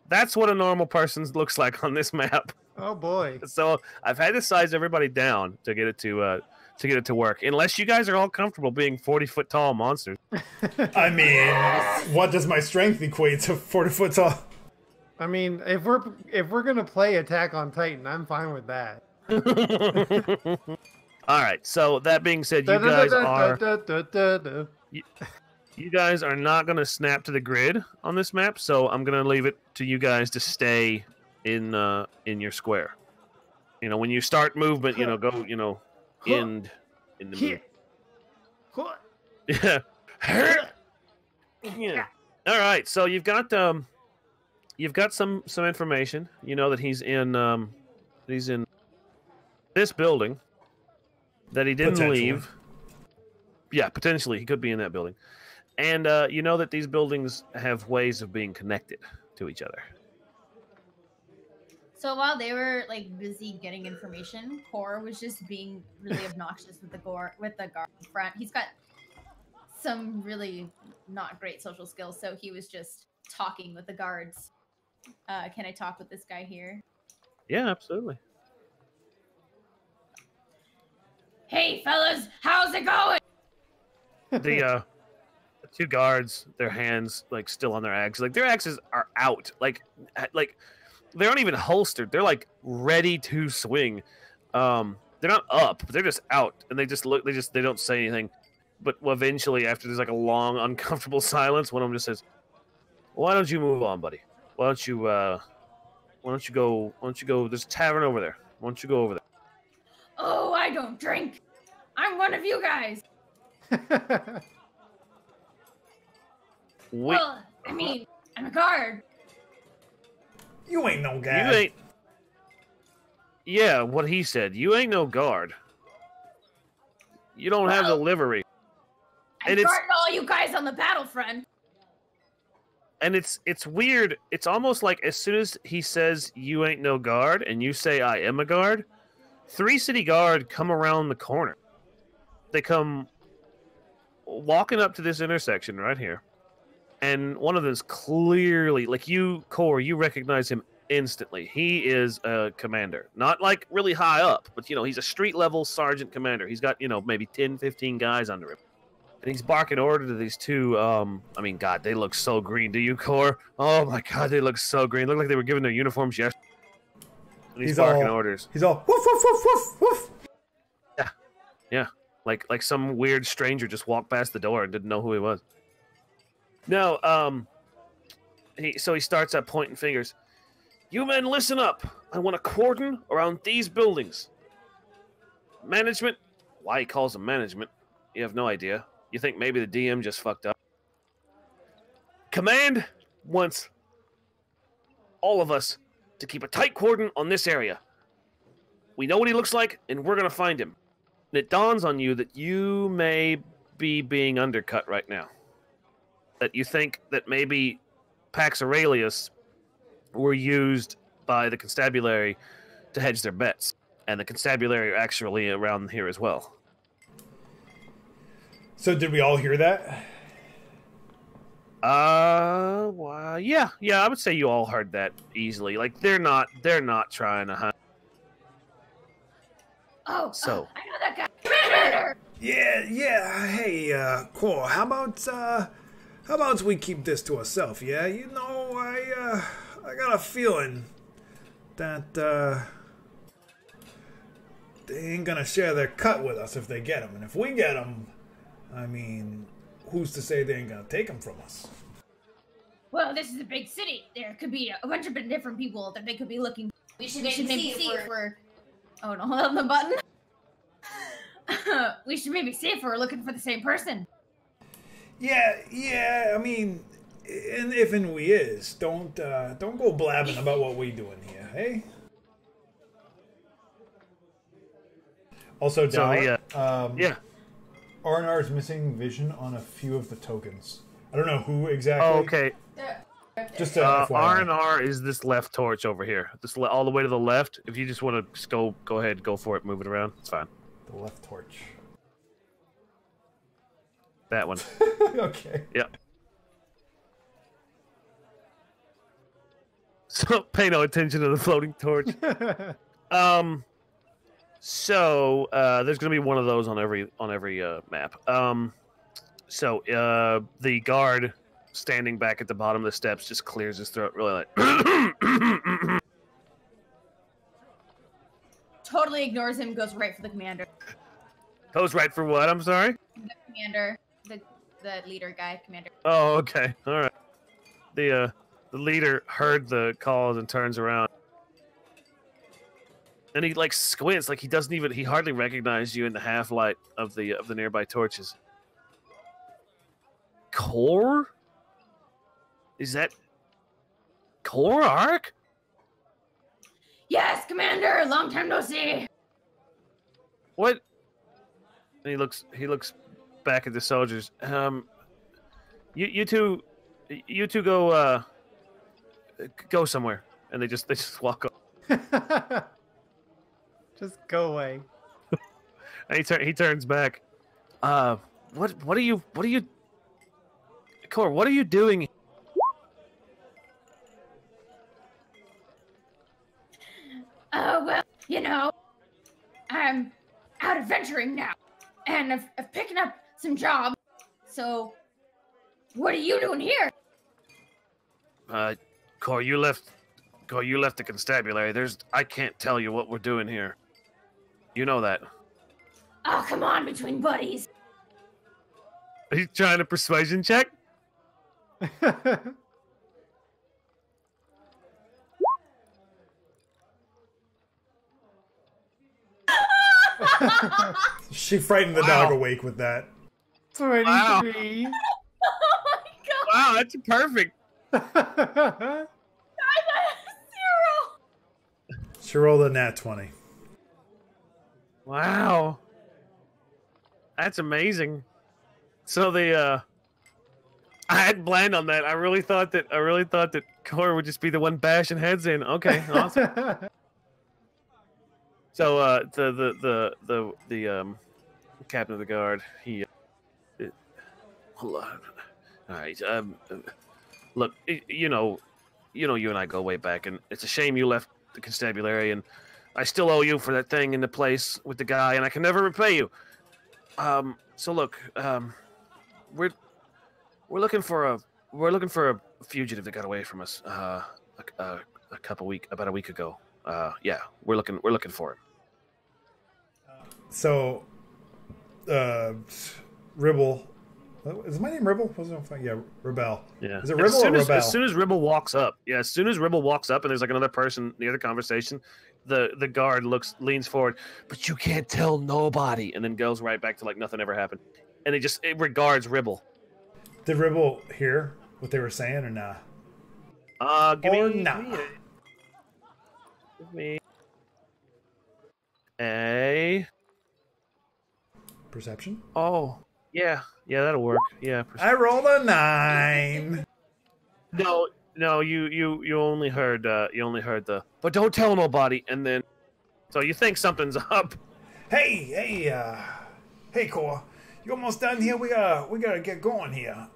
[SPEAKER 1] That's what a normal person looks like on this map.
[SPEAKER 2] Oh boy!
[SPEAKER 1] So I've had to size everybody down to get it to work. Unless you guys are all comfortable being 40-foot tall monsters.
[SPEAKER 3] I mean, what does my strength equate to 40 foot tall?
[SPEAKER 2] I mean, if we're gonna play Attack on Titan, I'm fine with that.
[SPEAKER 1] All right. So that being said, you guys are not going to snap to the grid on this map. So I'm going to leave it to you guys to stay in your square. You know, when you start movement, go, in the movement. Yeah. Yeah. All right. So you've got some information. You know that he's in this building. that he didn't leave. Yeah, potentially he could be in that building, and you know that these buildings have ways of being connected to each other.
[SPEAKER 4] So while they were like busy getting information, Core was just being really obnoxious with the guard in front. He's got some really not great social skills, so he was just talking with the guards. Can I talk with this guy here?
[SPEAKER 1] Yeah, absolutely.
[SPEAKER 4] Hey, fellas, how's it going?
[SPEAKER 1] The two guards, their hands like still on their axes, like their axes are out, like they aren't even holstered. They're like ready to swing. They're not up, but they're just out, and they just look. They don't say anything. But eventually, after there's like a long, uncomfortable silence, one of them just says, "Why don't you move on, buddy? Why don't you go? There's a tavern over there. Why don't you go over there?"
[SPEAKER 4] Oh, I don't drink. I'm one of you guys. Well, I mean, I'm a guard.
[SPEAKER 3] You ain't no guard.
[SPEAKER 1] You ain't. Yeah, what he said. You ain't no guard. You don't have the livery.
[SPEAKER 4] I guarded all you guys on the battlefront.
[SPEAKER 1] And it's weird. It's almost like as soon as he says you ain't no guard and you say I am a guard, 3 city guard come around the corner. They come walking up to this intersection right here. And one of them is clearly, like you, Core, you recognize him instantly. He is a commander. Not like really high up, but, he's a street-level sergeant commander. He's got, maybe 10, 15 guys under him. And he's barking order to these two, God, they look so green. Do you, Core? Oh, my God, they look so green. Look like they were given their uniforms yesterday. And he's barking orders.
[SPEAKER 3] He's all, woof, woof, woof, woof, woof.
[SPEAKER 1] Yeah. Like some weird stranger just walked past the door and didn't know who he was. No, he starts at pointing fingers. You men, listen up. I want a cordon around these buildings. Management? Why he calls them management? You have no idea. You think maybe the DM just fucked up. Command wants all of us to keep a tight cordon on this area. We know what he looks like, and we're going to find him. And it dawns on you that you may be being undercut right now. That you think that maybe Pax Aurelius were used by the constabulary to hedge their bets. And the constabulary are actually around here as well.
[SPEAKER 3] So did we all hear that?
[SPEAKER 1] Well, yeah, I would say you all heard that easily. Like, they're not trying to hide.
[SPEAKER 4] Oh,
[SPEAKER 1] so.
[SPEAKER 4] I know that guy.
[SPEAKER 3] Yeah, hey, Core, how about we keep this to ourselves, yeah? I got a feeling that, they ain't gonna share their cut with us if they get them. And if we get them, I mean, who's to say they ain't gonna take them from us?
[SPEAKER 4] Well, this is a big city. There could be a bunch of different people that they could be looking. We should maybe see if we're... Oh, no, hold on the button. We should maybe see if we're looking for the same person.
[SPEAKER 3] Yeah, I mean, and if and we is, don't go blabbing about what we doing here, hey? Also, Dollar,
[SPEAKER 1] yeah.
[SPEAKER 3] R&R's missing vision on a few of the tokens. I don't know who exactly.
[SPEAKER 1] Oh, okay.
[SPEAKER 3] Just
[SPEAKER 1] R&R is this left torch over here. This all the way to the left. If you just want to go ahead, go for it, move it around. It's fine.
[SPEAKER 3] The left torch.
[SPEAKER 1] That one.
[SPEAKER 3] Okay.
[SPEAKER 1] Yep. So pay no attention to the floating torch. So there's gonna be one of those on every map. So the guard standing back at the bottom of the steps just clears his throat really like.
[SPEAKER 4] Totally ignores him, goes right for the commander.
[SPEAKER 1] Goes right for what? I'm sorry.
[SPEAKER 4] The commander, the leader guy, commander.
[SPEAKER 1] Oh, okay, all right. The leader heard the calls and turns around. And he like squints, like he hardly recognized you in the half light of the nearby torches. Core? Is that Core Arc?
[SPEAKER 4] Yes, Commander! Long time no see!
[SPEAKER 1] What And he looks back at the soldiers. You two go somewhere. And they just walk off.
[SPEAKER 2] Just go away.
[SPEAKER 1] And he turns back. What are you Cor, what are you doing?
[SPEAKER 4] Well, you know, I'm out adventuring now, and I've picked up some jobs. So, what are you doing here?
[SPEAKER 1] Cor, you left the constabulary. I can't tell you what we're doing here. You know that.
[SPEAKER 4] Oh, come on, between buddies.
[SPEAKER 1] Are you trying a persuasion check?
[SPEAKER 3] She frightened the dog awake with that.
[SPEAKER 2] 23.
[SPEAKER 4] Oh my god!
[SPEAKER 1] Wow, that's perfect.
[SPEAKER 4] I got a 0.
[SPEAKER 3] She rolled a nat 20.
[SPEAKER 1] Wow, that's amazing. So I hadn't planned on that. I really thought that Cor would just be the one bashing heads in. Okay, awesome. So the captain of the guard, hold on. All right. Look, you know, you and I go way back, and it's a shame you left the constabulary, and I still owe you for that thing in the place with the guy, and I can never repay you. So look, we're looking for a fugitive that got away from us about a week ago. Yeah, we're looking for him.
[SPEAKER 3] So, Ribble. Is my name Ribble? Yeah, Rebel.
[SPEAKER 1] Yeah.
[SPEAKER 3] Is it Ribble or Rebel?
[SPEAKER 1] As soon as Ribble walks up, and there's like another person near the conversation, the guard leans forward, but you can't tell nobody, and then goes right back to like nothing ever happened. And it regards Ribble.
[SPEAKER 3] Did Ribble hear what they were saying or nah?
[SPEAKER 1] Give me a
[SPEAKER 3] perception.
[SPEAKER 1] Oh, yeah, that'll work. Yeah,
[SPEAKER 3] I rolled a 9.
[SPEAKER 1] No, you only heard the but don't tell nobody, and then so you think something's up.
[SPEAKER 3] Hey, Cor, you almost done here? We gotta get going here.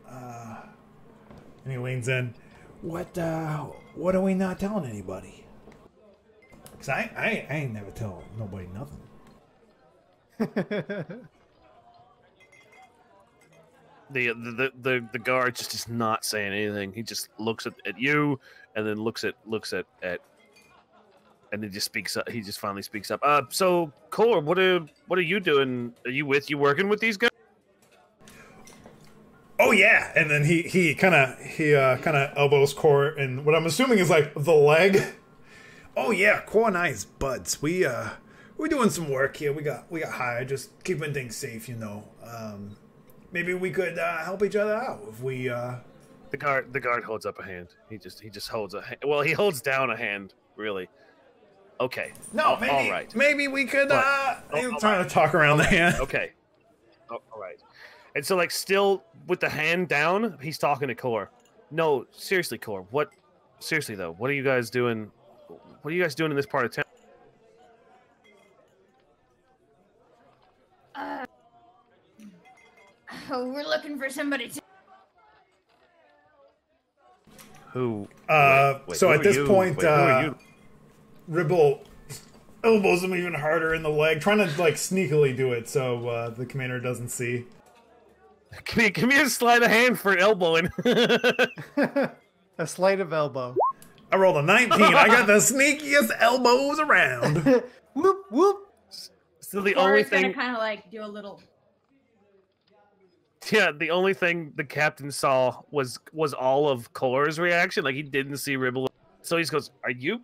[SPEAKER 3] And he leans in. What are we not telling anybody? Cause I ain't never tell nobody nothing.
[SPEAKER 1] The guard just is not saying anything. He just looks at you, and then looks at, and then just speaks up. He just finally speaks up. So Cor, what are you doing? Are you working with these guys?
[SPEAKER 3] Oh yeah, and then he kind of elbows Cor in what I'm assuming is like the leg. Oh yeah, Cor and I's buds. We're doing some work here. We got hired, just keeping things safe, you know. Maybe we could help each other out if we.
[SPEAKER 1] The guard holds up a hand. He just holds a hand. Well, he holds down a hand. Really. Okay.
[SPEAKER 3] No, maybe. All right. Maybe we could. I'm trying to talk around the hand.
[SPEAKER 1] Okay. All right. And so, like, still with the hand down, he's talking to Cor. No, seriously, Cor. What? Seriously though, what are you guys doing? What are you guys doing in this part of town?
[SPEAKER 4] We're looking for somebody to.
[SPEAKER 1] Who?
[SPEAKER 3] So at this point, Ribble elbows him even harder in the leg, trying to like sneakily do it so the commander doesn't see.
[SPEAKER 1] Give me a sleight of hand for elbowing.
[SPEAKER 2] A sleight of elbow.
[SPEAKER 3] I rolled a 19. I got the sneakiest elbows around.
[SPEAKER 2] Whoop whoop.
[SPEAKER 1] So the only thing,
[SPEAKER 4] gonna kind of like do a little.
[SPEAKER 1] Yeah, the only thing the captain saw was all of Cor's reaction. Like he didn't see Ribble, so he just goes, "Are you,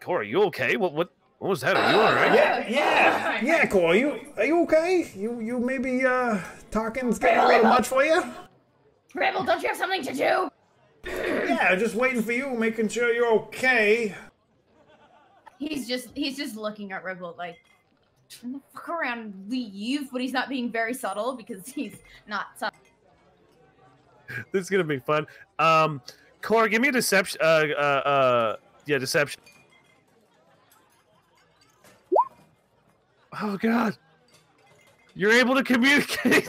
[SPEAKER 1] Cor? Are you okay? What was that? Are you all right?"
[SPEAKER 3] Yeah, Cor. Are you okay? You maybe talking's getting a little much for you?
[SPEAKER 4] Rebel, don't you have something to do?
[SPEAKER 3] Yeah, just waiting for you, making sure you're okay.
[SPEAKER 4] He's just looking at Rebel like, fuck around and leave, but he's not being very subtle because he's not subtle.
[SPEAKER 1] This is gonna be fun. Cora, give me a deception. Yeah, deception. Oh God, you're able to communicate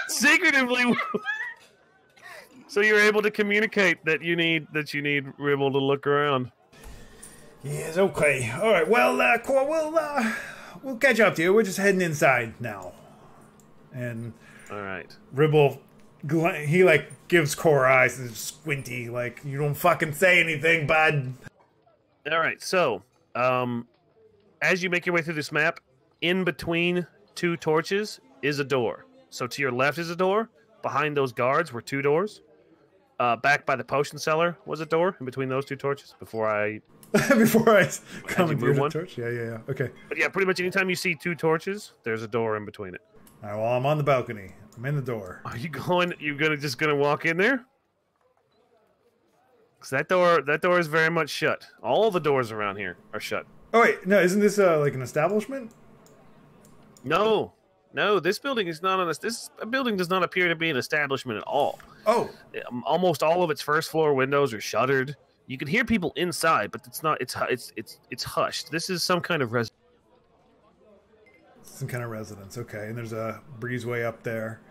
[SPEAKER 1] secretively. So you're able to communicate that you need Ribble to look around.
[SPEAKER 3] Yes, okay. All right. Well, Cora, we'll catch up to you. We're just heading inside now. And
[SPEAKER 1] all right,
[SPEAKER 3] Ribble, he like gives Cora eyes and squinty, like you don't fucking say anything, bud.
[SPEAKER 1] All right. So, as you make your way through this map, in between two torches is a door. So to your left is a door. Behind those guards were two doors. Back by the potion cellar was a door in between those two torches. Before I
[SPEAKER 3] come and move the torch. Yeah. Okay.
[SPEAKER 1] But yeah, pretty much anytime you see two torches, there's a door in between it.
[SPEAKER 3] All right. Well, I'm on the balcony. I'm in the door.
[SPEAKER 1] Are you going? Just gonna walk in there? Because that door is very much shut. All the doors around here are shut.
[SPEAKER 3] Oh wait, no, isn't this like an establishment?
[SPEAKER 1] No, this building is not this building does not appear to be an establishment at all.
[SPEAKER 3] Oh,
[SPEAKER 1] almost all of its first floor windows are shuttered. You can hear people inside, but it's not. It's hushed. This is some kind of residence.
[SPEAKER 3] Some kind of residence. Okay, and there's a breezeway up there.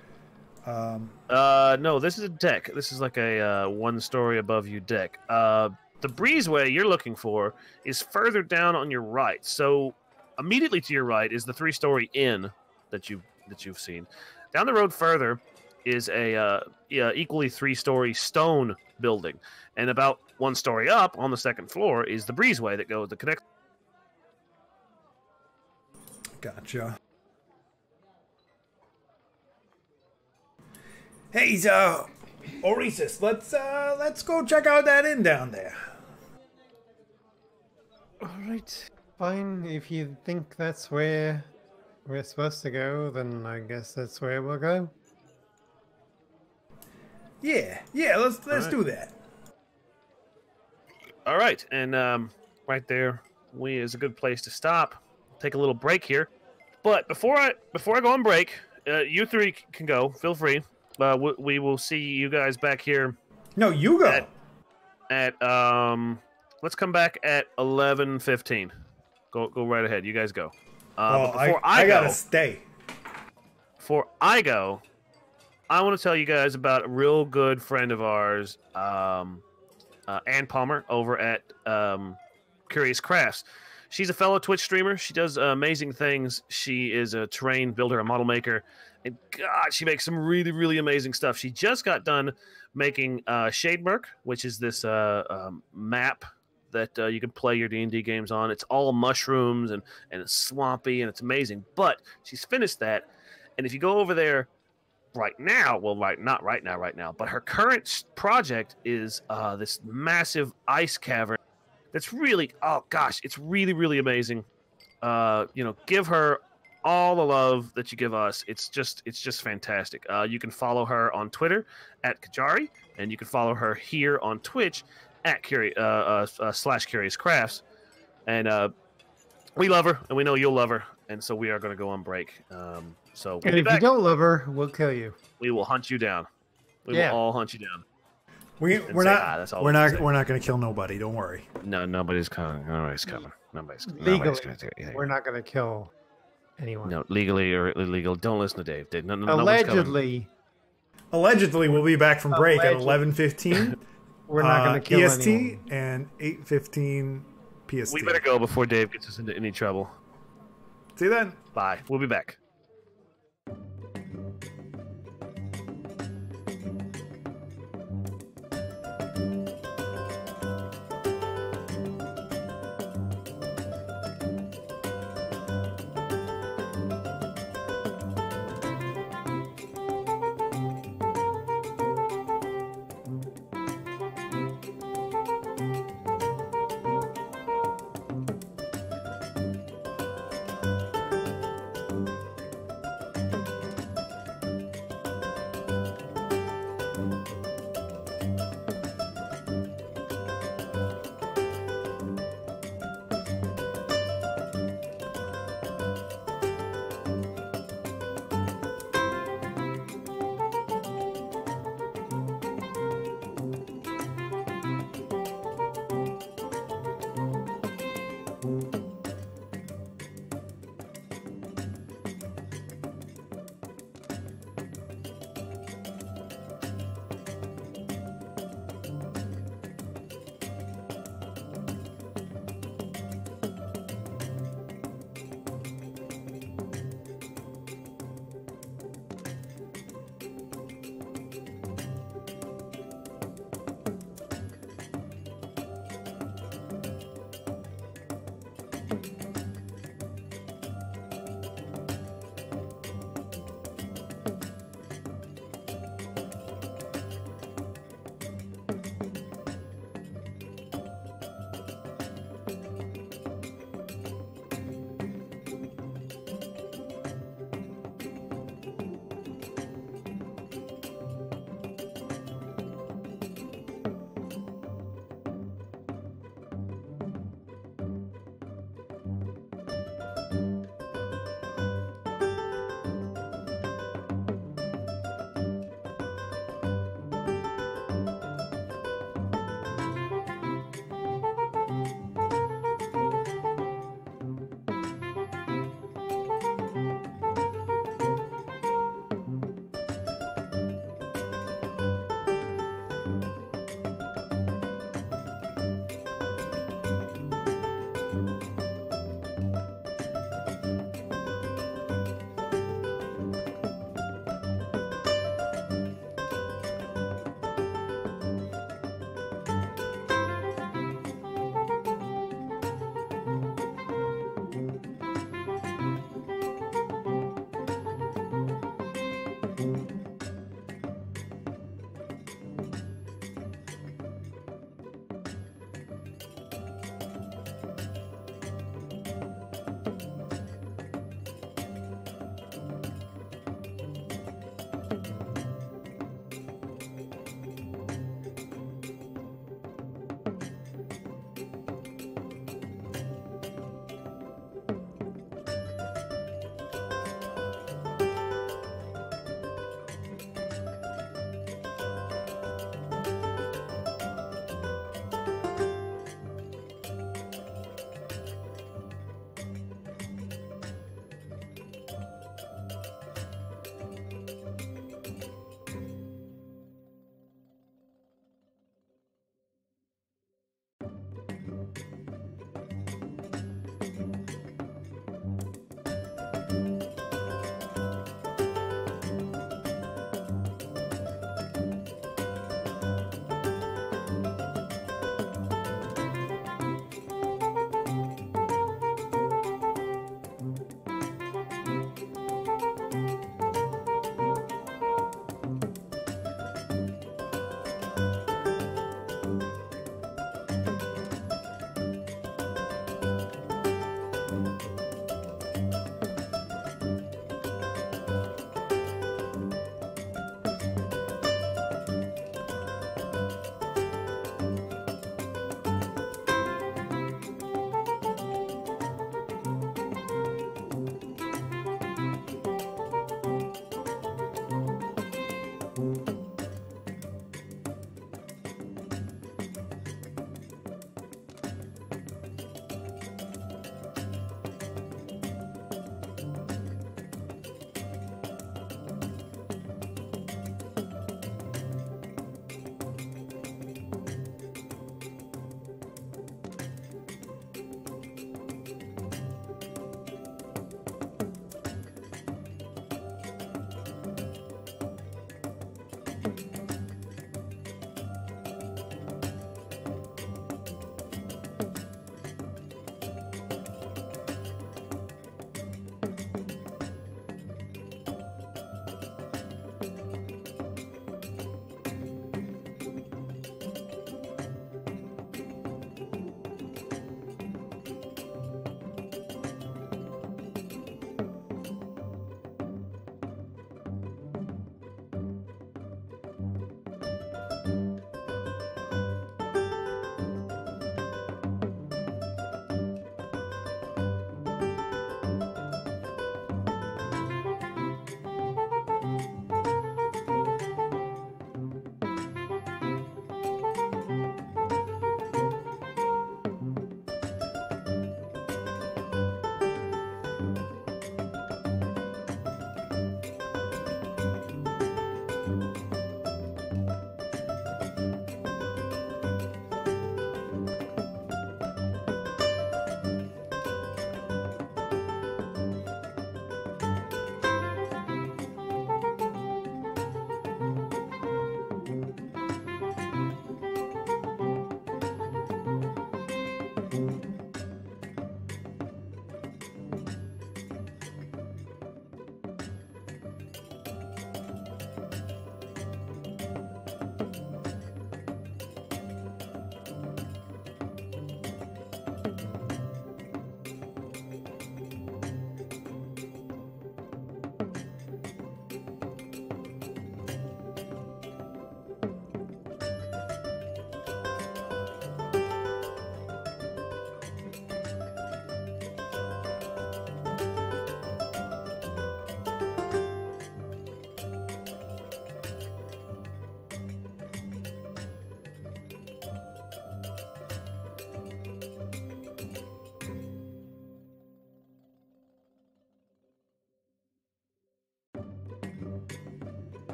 [SPEAKER 1] No, this is a deck. This is like a one-story above you deck. The breezeway you're looking for is further down on your right. So immediately to your right is the three-story inn that you've seen. Down the road further is a equally three-story stone building, and about one story up on the second floor is the breezeway that goes to connect.
[SPEAKER 3] Gotcha. Hey, Oresis, let's go check out that inn down there.
[SPEAKER 2] All right, fine. If you think that's where we're supposed to go, then I guess that's where we'll go.
[SPEAKER 3] Yeah. Let's do that.
[SPEAKER 1] All right, and right there is a good place to stop. Take a little break here, but before I go on break, you three can go. Feel free. We will see you guys back here.
[SPEAKER 3] No, you go.
[SPEAKER 1] At let's come back at 11:15. Go right ahead. You guys go.
[SPEAKER 3] But before I gotta stay.
[SPEAKER 1] Before I go, I want to tell you guys about a real good friend of ours, Ann Palmer, over at Curious Crafts. She's a fellow Twitch streamer. She does amazing things. She is a terrain builder, a model maker. And God, she makes some really, really amazing stuff. She just got done making Shademerk, which is this map that you can play your D&D games on. It's all mushrooms and it's swampy and it's amazing. But she's finished that. And if you go over there right now, not right now, but her current project is this massive ice cavern that's really, oh gosh, it's really, really amazing. Give her all the love that you give us. It's just fantastic. You can follow her on Twitter at Kajari, and you can follow her here on Twitch at /Curious Crafts. And we love her, and we know you'll love her, and so we are going to go on break. So
[SPEAKER 2] and if you don't love her, we'll kill you.
[SPEAKER 1] We will hunt you down. We will all hunt you down.
[SPEAKER 3] We're not going to kill nobody. Don't worry.
[SPEAKER 1] No, nobody's coming. Nobody's coming.
[SPEAKER 2] Legally, we're not going to kill anyone.
[SPEAKER 1] No, legally or illegal. Don't listen to Dave.
[SPEAKER 2] Allegedly.
[SPEAKER 3] Allegedly, we'll be back from break at 11:15.
[SPEAKER 2] We're not going to kill
[SPEAKER 3] EST
[SPEAKER 2] anyone.
[SPEAKER 3] and 8:15 PST.
[SPEAKER 1] We better go before Dave gets us into any trouble.
[SPEAKER 3] See you then.
[SPEAKER 1] Bye. We'll be back.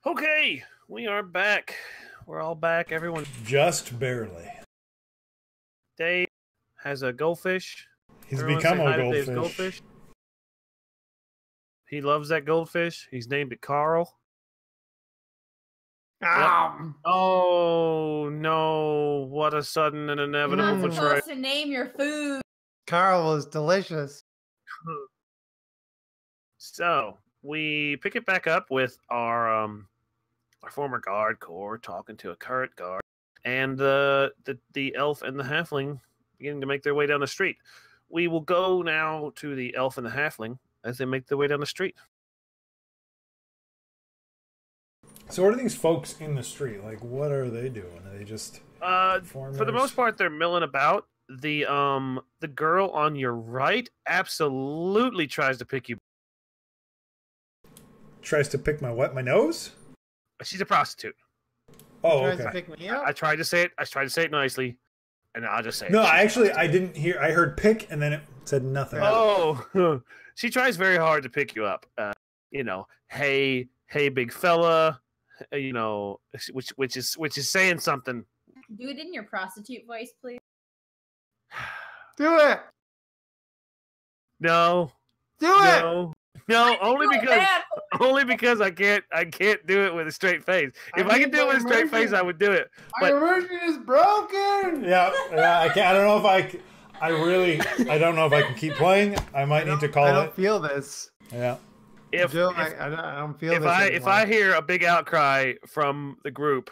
[SPEAKER 1] Okay, we are back. We're all back. Everyone.
[SPEAKER 3] Just barely.
[SPEAKER 1] Dave has a goldfish.
[SPEAKER 3] He's
[SPEAKER 1] Everyone
[SPEAKER 3] become
[SPEAKER 1] say
[SPEAKER 3] a
[SPEAKER 1] hi to Dave's
[SPEAKER 3] goldfish.
[SPEAKER 1] He loves that goldfish. He's named it Carl.
[SPEAKER 2] Yep.
[SPEAKER 1] Oh no! What a sudden and inevitable
[SPEAKER 4] You're not
[SPEAKER 1] betrayal.
[SPEAKER 4] supposed to name your food.
[SPEAKER 2] Carl was delicious.
[SPEAKER 1] So we pick it back up with our former guard Core talking to a current guard, and the elf and the halfling beginning to make their way down the street. We will go now to the elf and the halfling as they make their way down the street.
[SPEAKER 3] So what are these folks in the street? Like, what are they doing? Are they just
[SPEAKER 1] for the most part, they're milling about. The girl on your right absolutely tries to pick you.
[SPEAKER 3] Tries to pick my what? My nose?
[SPEAKER 1] She's a prostitute.
[SPEAKER 3] Oh,
[SPEAKER 2] Tries
[SPEAKER 3] okay.
[SPEAKER 2] to pick me up?
[SPEAKER 1] I tried to say it nicely, and I'll just say it.
[SPEAKER 3] No, I didn't hear. I heard pick, and then it said nothing.
[SPEAKER 1] Oh, she tries very hard to pick you up. Hey, big fella. Which is saying something.
[SPEAKER 4] Do it in your prostitute voice, please.
[SPEAKER 2] Do it!
[SPEAKER 1] No.
[SPEAKER 2] Do it!
[SPEAKER 1] No, only because I can't do it with a straight face. If I could do it with a straight face, I would do it.
[SPEAKER 2] My immersion is broken.
[SPEAKER 3] Yeah, I can't. I don't know if I don't know if I can keep playing. I might need to call it.
[SPEAKER 2] I don't feel this.
[SPEAKER 3] Yeah.
[SPEAKER 2] I don't feel this.
[SPEAKER 1] If I hear a big outcry from the group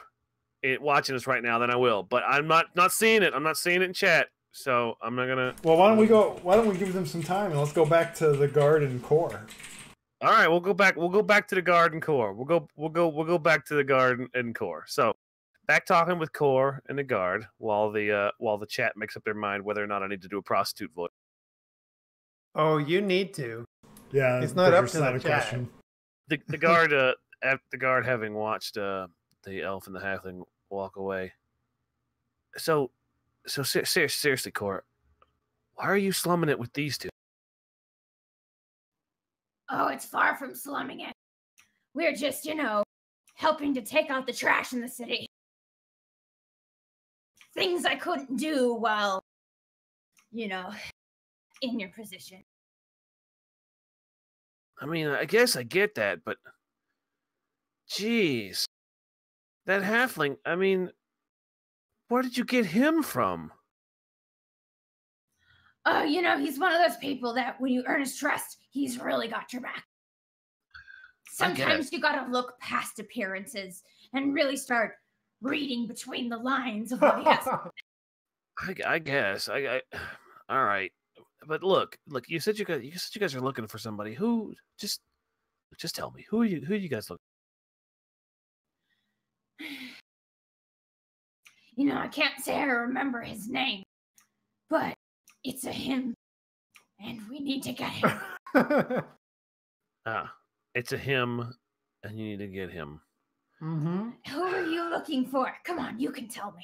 [SPEAKER 1] watching us right now, then I will. But I'm not seeing it. I'm not seeing it in chat, so I'm not gonna.
[SPEAKER 3] Well, why don't we give them some time and let's go back to the guard and core.
[SPEAKER 1] All right, we'll go back. We'll go back to the guard and core. We'll go back to the guard and core. So, back talking with core and the guard while the chat makes up their mind whether or not I need to do a prostitute voice.
[SPEAKER 2] Oh, you need to.
[SPEAKER 3] Yeah,
[SPEAKER 2] it's not up to the chat.
[SPEAKER 1] The guard having watched the elf and the halfling walk away. So seriously, Core, why are you slumming it with these two?
[SPEAKER 4] Oh, it's far from slumming it. We're just, helping to take out the trash in the city. Things I couldn't do while, in your position.
[SPEAKER 1] I mean, I guess I get that, but jeez, that halfling, I mean, where did you get him from?
[SPEAKER 4] Oh, he's one of those people that when you earn his trust, he's really got your back. Sometimes you gotta look past appearances and really start reading between the lines of what he has.
[SPEAKER 1] I guess. All right. But look, you said you guys are looking for somebody. Who? Just tell me. Who are you guys looking
[SPEAKER 4] for? I can't say I remember his name, but it's a him, and we need to get him.
[SPEAKER 1] It's a him, and you need to get him.
[SPEAKER 2] Mm-hmm.
[SPEAKER 4] Who are you looking for? Come on, you can tell me.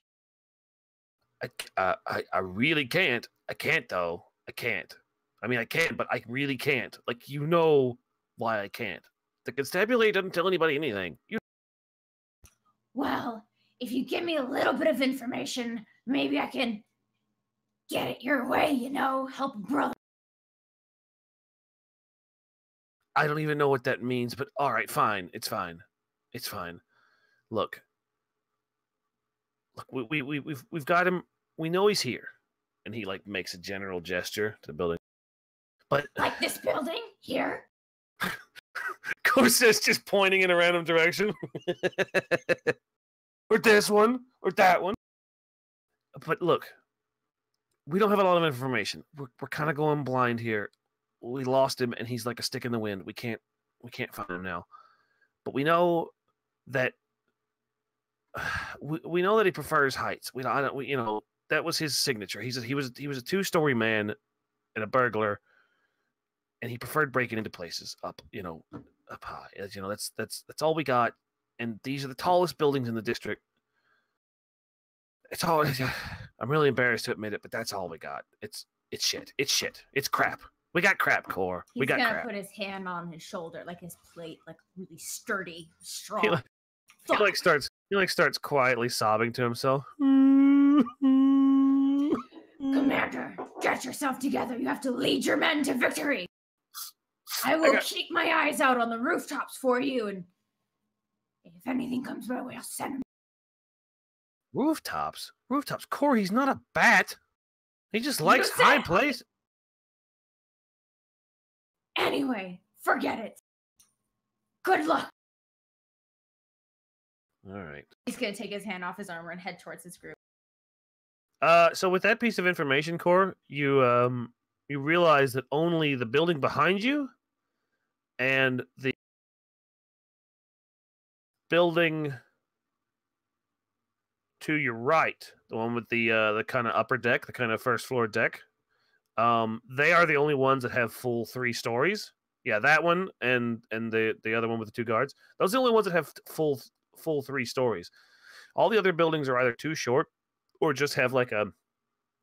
[SPEAKER 1] I really can't. I can't though. I can't. I mean, I can, but I really can't. Like, why I can't. The constabulary doesn't tell anybody anything.
[SPEAKER 4] Well, if you give me a little bit of information, maybe I can get it your way, help a brother.
[SPEAKER 1] I don't even know what that means, but all right, fine. It's fine. It's fine. Look, we've got him. We know he's here. And he makes a general gesture to the building. But
[SPEAKER 4] like this building here?
[SPEAKER 1] Kosa's just pointing in a random direction. Or this one, or that one. But look, we don't have a lot of information. We're kind of going blind here. We lost him, and he's like a stick in the wind. We can't find him now. But we know that we know that he prefers heights. That was his signature. He was a two-story man and a burglar, and he preferred breaking into places up high. That's all we got. And these are the tallest buildings in the district. It's all. I'm really embarrassed to admit it, but that's all we got. It's shit. It's shit. It's crap. We got crap, Core. We got crap.
[SPEAKER 4] He's gonna put his hand on his shoulder, like his plate, like really sturdy, strong.
[SPEAKER 1] He starts quietly sobbing to himself.
[SPEAKER 4] Commander, get yourself together. You have to lead your men to victory. I will keep my eyes out on the rooftops for you, and if anything comes my way, I'll send him.
[SPEAKER 1] Rooftops? Core, he's not a bat. He just likes high places.
[SPEAKER 4] Anyway, Forget it. Good luck.
[SPEAKER 1] All right.
[SPEAKER 4] He's gonna take his hand off his armor and head towards his group.
[SPEAKER 1] So with that piece of information, Core, you realize that only the building behind you and the building to your right, the one with the kind of upper deck, the kind of first floor deck, they are the only ones that have full 3 stories. Yeah, that one and the other one with the 2 guards. Those are the only ones that have full 3 stories. All the other buildings are either too short or just have like a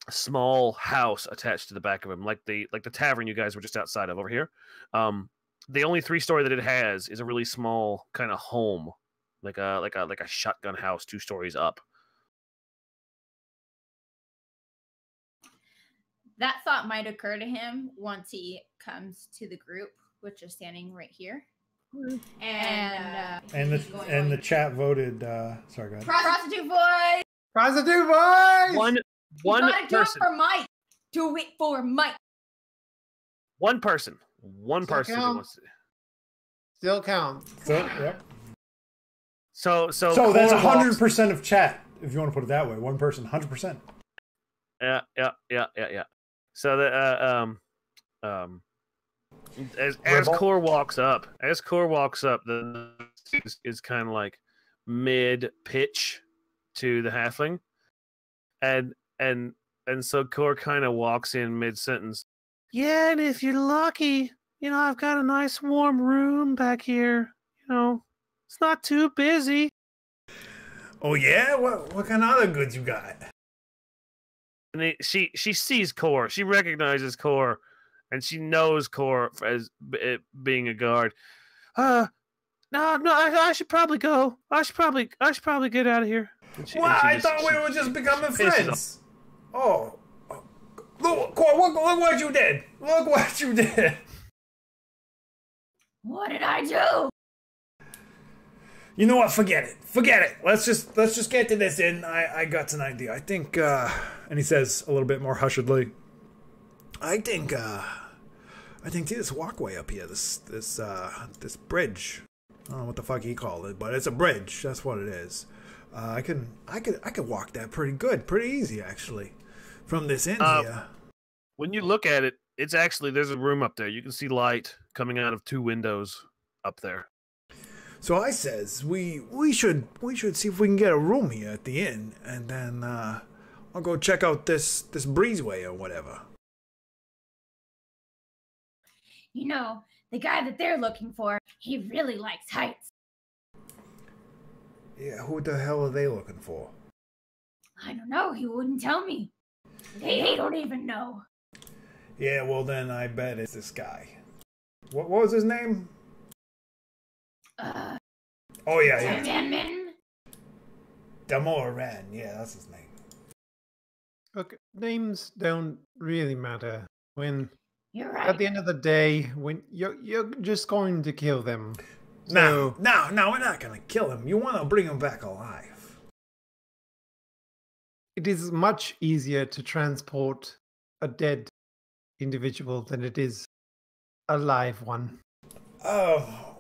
[SPEAKER 1] small house attached to the back of them, like the tavern you guys were just outside of over here. The only 3-story that it has is a really small kind of home, like a shotgun house 2 stories up.
[SPEAKER 4] That thought might occur to him once he comes to the group, which is standing right here.
[SPEAKER 3] And the chat voted. Sorry, go ahead.
[SPEAKER 4] Prostitute boy.
[SPEAKER 2] Prostitute boys!
[SPEAKER 1] One
[SPEAKER 4] person. Do it for Mike. Do it for Mike.
[SPEAKER 1] One person. One
[SPEAKER 2] Still
[SPEAKER 1] person.
[SPEAKER 2] count.
[SPEAKER 1] Wants to...
[SPEAKER 2] Still count.
[SPEAKER 3] So, yep.
[SPEAKER 1] So
[SPEAKER 3] that's 100% of chat, if you want to put it that way. One person, 100%.
[SPEAKER 1] Yeah. So that as Core walks up, the is kind of like mid pitch to the halfling, and so Core kind of walks in mid sentence. Yeah, and if you're lucky, I've got a nice warm room back here. It's not too busy.
[SPEAKER 3] Oh yeah, what kind of other goods you got?
[SPEAKER 1] And she sees Core, she recognizes Core, and she knows Core as being a guard. No, I should probably go. I should probably get out of here.
[SPEAKER 3] I thought we were just becoming friends. Oh, look, Core, look what you did. Look what you did.
[SPEAKER 4] What did I do?
[SPEAKER 3] You know what? Forget it. Let's just get to this in. I got an idea. I think, and he says a little bit more hushedly, I think this walkway up here, this bridge. I don't know what the fuck he called it, but it's a bridge. That's what it is. I could walk that pretty good, pretty easy actually, from this end here.
[SPEAKER 1] When you look at it, it's actually, there's a room up there. You can see light coming out of 2 windows up there.
[SPEAKER 3] So I says we should see if we can get a room here at the inn, and then I'll go check out this breezeway or whatever.
[SPEAKER 4] The guy that they're looking for, he really likes heights.
[SPEAKER 3] Yeah, who the hell are they looking for?
[SPEAKER 4] I don't know. He wouldn't tell me. They don't even know.
[SPEAKER 3] Yeah, well then I bet it's this guy. What was his name? Oh yeah. Damoran. Yeah, that's his name.
[SPEAKER 2] Look, names don't really matter when.
[SPEAKER 4] You're right.
[SPEAKER 2] At the end of the day, when you're just going to kill them.
[SPEAKER 3] No, we're not gonna kill him. You want to bring him back alive.
[SPEAKER 2] It is much easier to transport a dead individual than it is a live one.
[SPEAKER 3] Oh,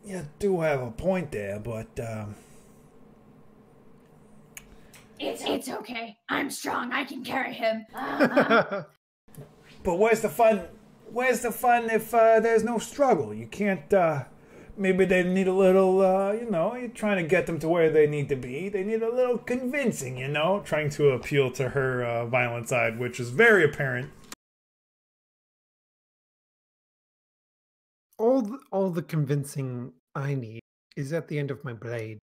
[SPEAKER 3] you do have a point there, but
[SPEAKER 4] it's okay. I'm strong. I can carry him.
[SPEAKER 3] But where's the fun? Where's the fun if there's no struggle? You can't. Maybe they need a little. You're trying to get them to where they need to be. They need a little convincing. Trying to appeal to her violent side, which is very apparent.
[SPEAKER 2] All the convincing I need is at the end of my blade.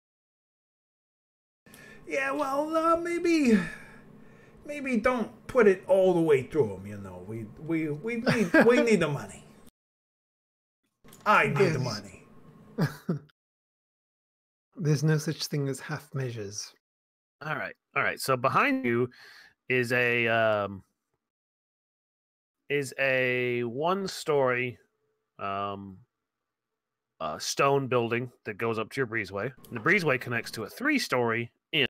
[SPEAKER 3] Yeah, well, maybe don't put it all the way through him. We need the money. I need the money.
[SPEAKER 2] There's no such thing as half measures.
[SPEAKER 1] All right. So behind you is a 1-story stone building that goes up to your breezeway. And the breezeway connects to a 3-story inn.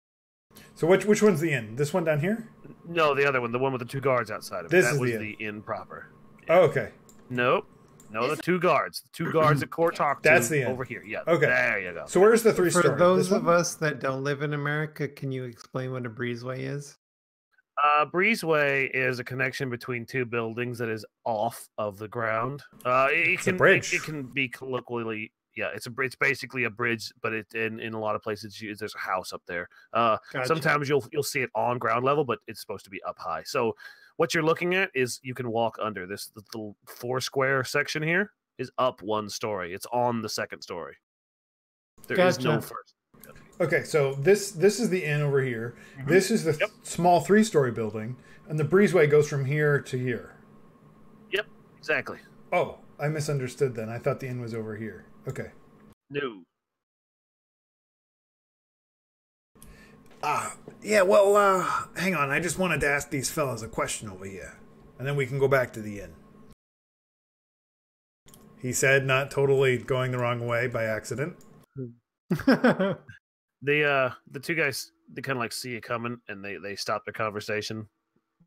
[SPEAKER 3] So which one's the inn? This one down here?
[SPEAKER 1] No, the other one, the one with the 2 guards outside of it. That was the inn proper.
[SPEAKER 3] Oh, okay.
[SPEAKER 1] Nope. No, the 2 guards. The 2 guards that Court talked to.
[SPEAKER 3] That's the end.
[SPEAKER 1] Over here. Yeah.
[SPEAKER 3] Okay.
[SPEAKER 1] There you go.
[SPEAKER 3] So where's the 3-story?
[SPEAKER 2] For those of us that don't live in America, can you explain what a breezeway is?
[SPEAKER 1] Breezeway is a connection between 2 buildings that is off of the ground.
[SPEAKER 3] It's a bridge.
[SPEAKER 1] It can be colloquially, yeah. It's basically a bridge, but in a lot of places there's a house up there.
[SPEAKER 2] Gotcha.
[SPEAKER 1] Sometimes you'll see it on ground level, but it's supposed to be up high. So what you're looking at is you can walk under this. The little 4 square section here is up 1 story. It's on the 2nd story. There is no first.
[SPEAKER 3] Okay, so this is the inn over here. Mm-hmm. This is the small 3-story building, and the breezeway goes from here to here.
[SPEAKER 1] Yep, exactly.
[SPEAKER 3] Oh, I misunderstood then. I thought the inn was over here. Okay.
[SPEAKER 1] No.
[SPEAKER 3] Yeah, well, hang on. I just wanted to ask these fellas a question over here, and then we can go back to the inn. He said, not totally going the wrong way by accident.
[SPEAKER 1] The 2 guys, they kind of like see you coming, and they stop their conversation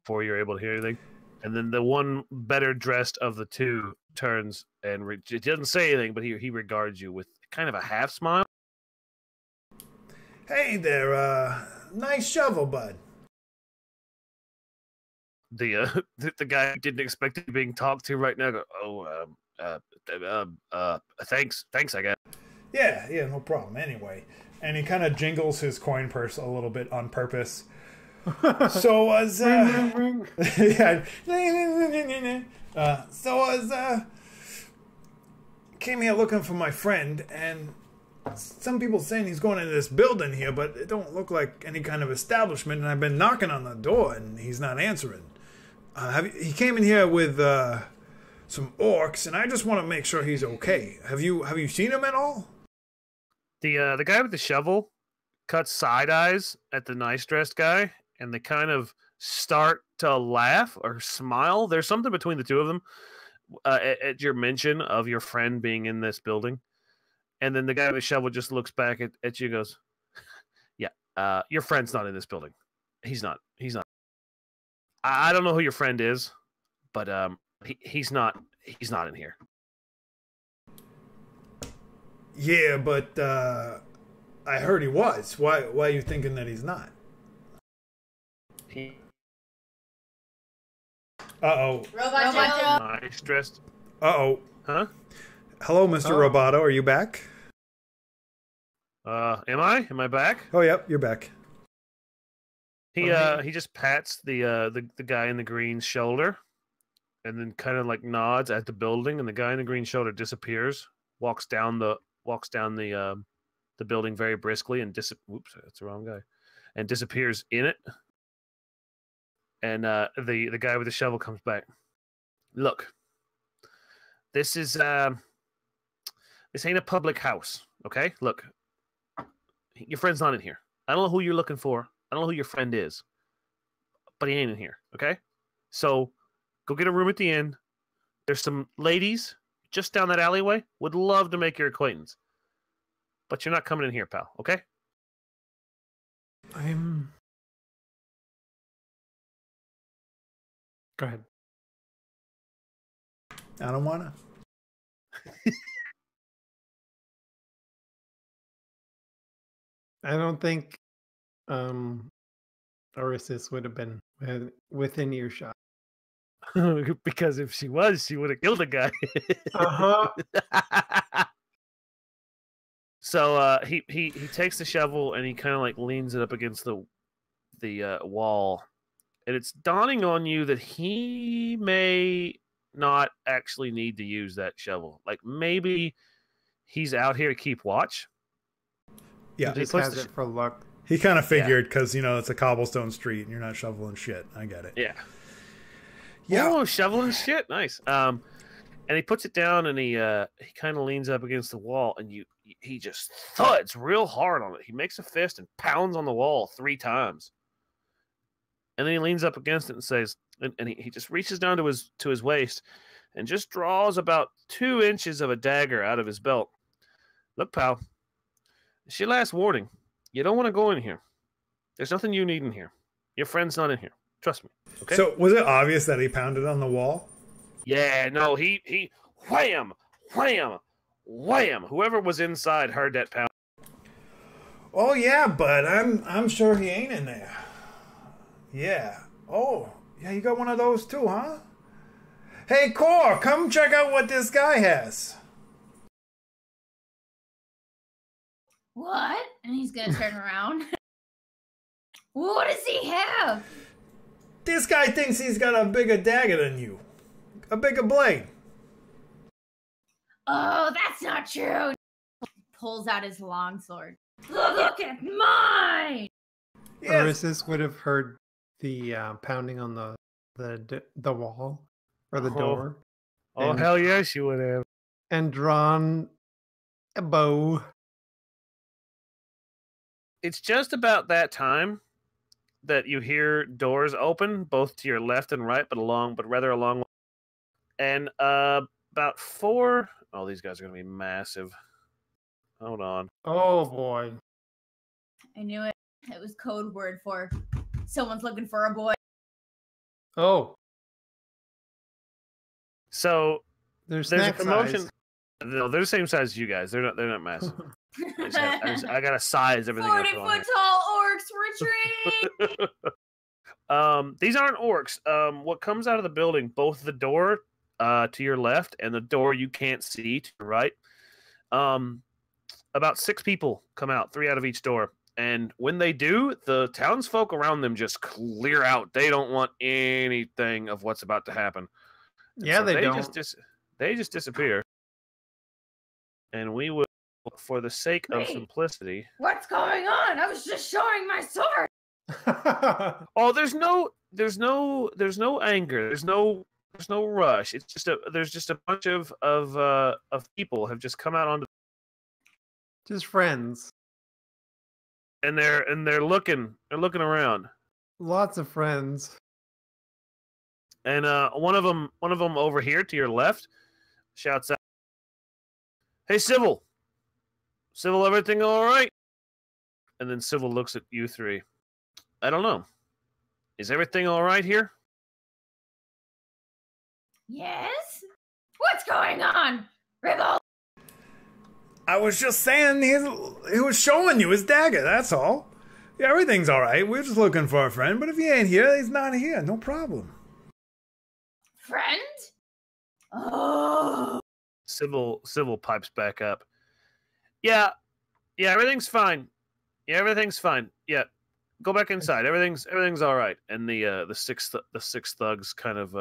[SPEAKER 1] before you're able to hear anything. And then the one better dressed of the 2 turns and he doesn't say anything, but he regards you with kind of a half smile.
[SPEAKER 3] Hey there, nice shovel, bud.
[SPEAKER 1] The guy didn't expect to be being talked to right now. Thanks, I guess.
[SPEAKER 3] Yeah, no problem. Anyway. And he kind of jingles his coin purse a little bit on purpose. So was came here looking for my friend, and some people saying he's going into this building here, but it don't look like any kind of establishment. And I've been knocking on the door, and he's not answering. He came in here with some orcs, and I just want to make sure he's okay. Have you seen him at all?
[SPEAKER 1] The guy with the shovel cuts side eyes at the nice dressed guy, and they kind of start to laugh or smile. There's something between the 2 of them at your mention of your friend being in this building. And then the guy with the shovel just looks back at you and goes, yeah, your friend's not in this building. He's not. I don't know who your friend is, but he's not in here.
[SPEAKER 3] Yeah, but I heard he was. Why are you thinking that he's not? Uh-oh.
[SPEAKER 4] Robot
[SPEAKER 1] Nice dressed.
[SPEAKER 3] Uh-oh.
[SPEAKER 1] Huh?
[SPEAKER 3] Hello, Mr. Roboto. Are you back?
[SPEAKER 1] Am I? Am I back?
[SPEAKER 3] Oh, yep, you're back.
[SPEAKER 1] He just pats the guy in the green's shoulder, and then kind of like nods at the building, and the guy in the green shoulder disappears, walks down the building very briskly, and whoops, that's the wrong guy, and disappears in it. And the guy with the shovel comes back. Look, this ain't a public house, okay? Look, your friend's not in here. I don't know who you're looking for. I don't know who your friend is, but he ain't in here, okay? So go get a room at the inn. There's some ladies just down that alleyway. Would love to make your acquaintance, but you're not coming in here, pal, okay?
[SPEAKER 2] Go ahead.
[SPEAKER 3] I don't want to.
[SPEAKER 2] I don't think Orisis would have been within earshot.
[SPEAKER 1] Because if she was, she would have killed a guy. So he takes the shovel and he kind of like leans it up against the wall, and it's dawning on you that he may not actually need to use that shovel. Like maybe he's out here to keep watch.
[SPEAKER 3] Yeah,
[SPEAKER 2] he just has it for luck.
[SPEAKER 3] He kind of figured because it's a cobblestone street and you're not shoveling shit. I get it.
[SPEAKER 1] Yeah. Oh, shoveling shit, nice. And he puts it down and he kind of leans up against the wall, and he just thuds real hard on it. He makes a fist and pounds on the wall 3 times, and then he leans up against it and says, and he just reaches down to his waist and just draws about 2 inches of a dagger out of his belt. Look, pal, it's your last warning. You don't want to go in here. There's nothing you need in here. Your friend's not in here. Trust me. Okay.
[SPEAKER 3] So was it obvious that he pounded on the wall?
[SPEAKER 1] Yeah, no, he wham, wham, wham. Whoever was inside heard that pound.
[SPEAKER 3] Oh yeah, but I'm sure he ain't in there. Yeah. Oh, yeah, you got one of those too, huh? Hey, Core, come check out what this guy has.
[SPEAKER 4] What? And he's gonna turn around. What does he have?
[SPEAKER 3] This guy thinks he's got a bigger dagger than you. A bigger blade.
[SPEAKER 4] Oh, that's not true. Pulls out his longsword. Look at mine!
[SPEAKER 3] Yes.
[SPEAKER 2] Orisis would have heard the pounding on the wall or the door.
[SPEAKER 1] Oh,
[SPEAKER 2] and,
[SPEAKER 1] hell yes, you would have.
[SPEAKER 2] And drawn a bow.
[SPEAKER 1] It's just about that time that you hear doors open, both to your left and right, but rather along. And about 4. Oh, these guys are gonna be massive. Hold on.
[SPEAKER 2] Oh boy.
[SPEAKER 4] I knew it. It was code word for someone's looking for a boy.
[SPEAKER 2] Oh.
[SPEAKER 1] So
[SPEAKER 2] there's
[SPEAKER 1] a commotion.
[SPEAKER 2] Size.
[SPEAKER 1] No, they're the same size as you guys. They're not massive. I got to size everything.
[SPEAKER 4] 40-foot tall orcs retreat.
[SPEAKER 1] These aren't orcs. What comes out of the building, both the door to your left and the door you can't see to your right. About 6 people come out, 3 out of each door. And when they do, the townsfolk around them just clear out. They don't want anything of what's about to happen.
[SPEAKER 2] Yeah,
[SPEAKER 1] so
[SPEAKER 2] they don't.
[SPEAKER 1] They just disappear. And we will, for the sake of simplicity.
[SPEAKER 4] What's going on? I was just showing my sword.
[SPEAKER 1] Oh, there's no anger. There's no rush. It's just there's just a bunch of people have just come out onto.
[SPEAKER 2] Just friends.
[SPEAKER 1] And they're looking around.
[SPEAKER 2] Lots of friends.
[SPEAKER 1] And one of them over here to your left shouts out, "Hey, Civil, everything all right?" And then Civil looks at you 3. I don't know. Is everything all right here?
[SPEAKER 4] Yes? What's going on? Ribble?
[SPEAKER 3] I was just saying he was showing you his dagger, that's all. Yeah, everything's all right. We're just looking for a friend, but if he ain't here, he's not here. No problem.
[SPEAKER 4] Friend? Oh.
[SPEAKER 1] Civil pipes back up. Yeah, everything's fine. Yeah, everything's fine. Yeah, go back inside. Everything's all right. And the six thugs kind of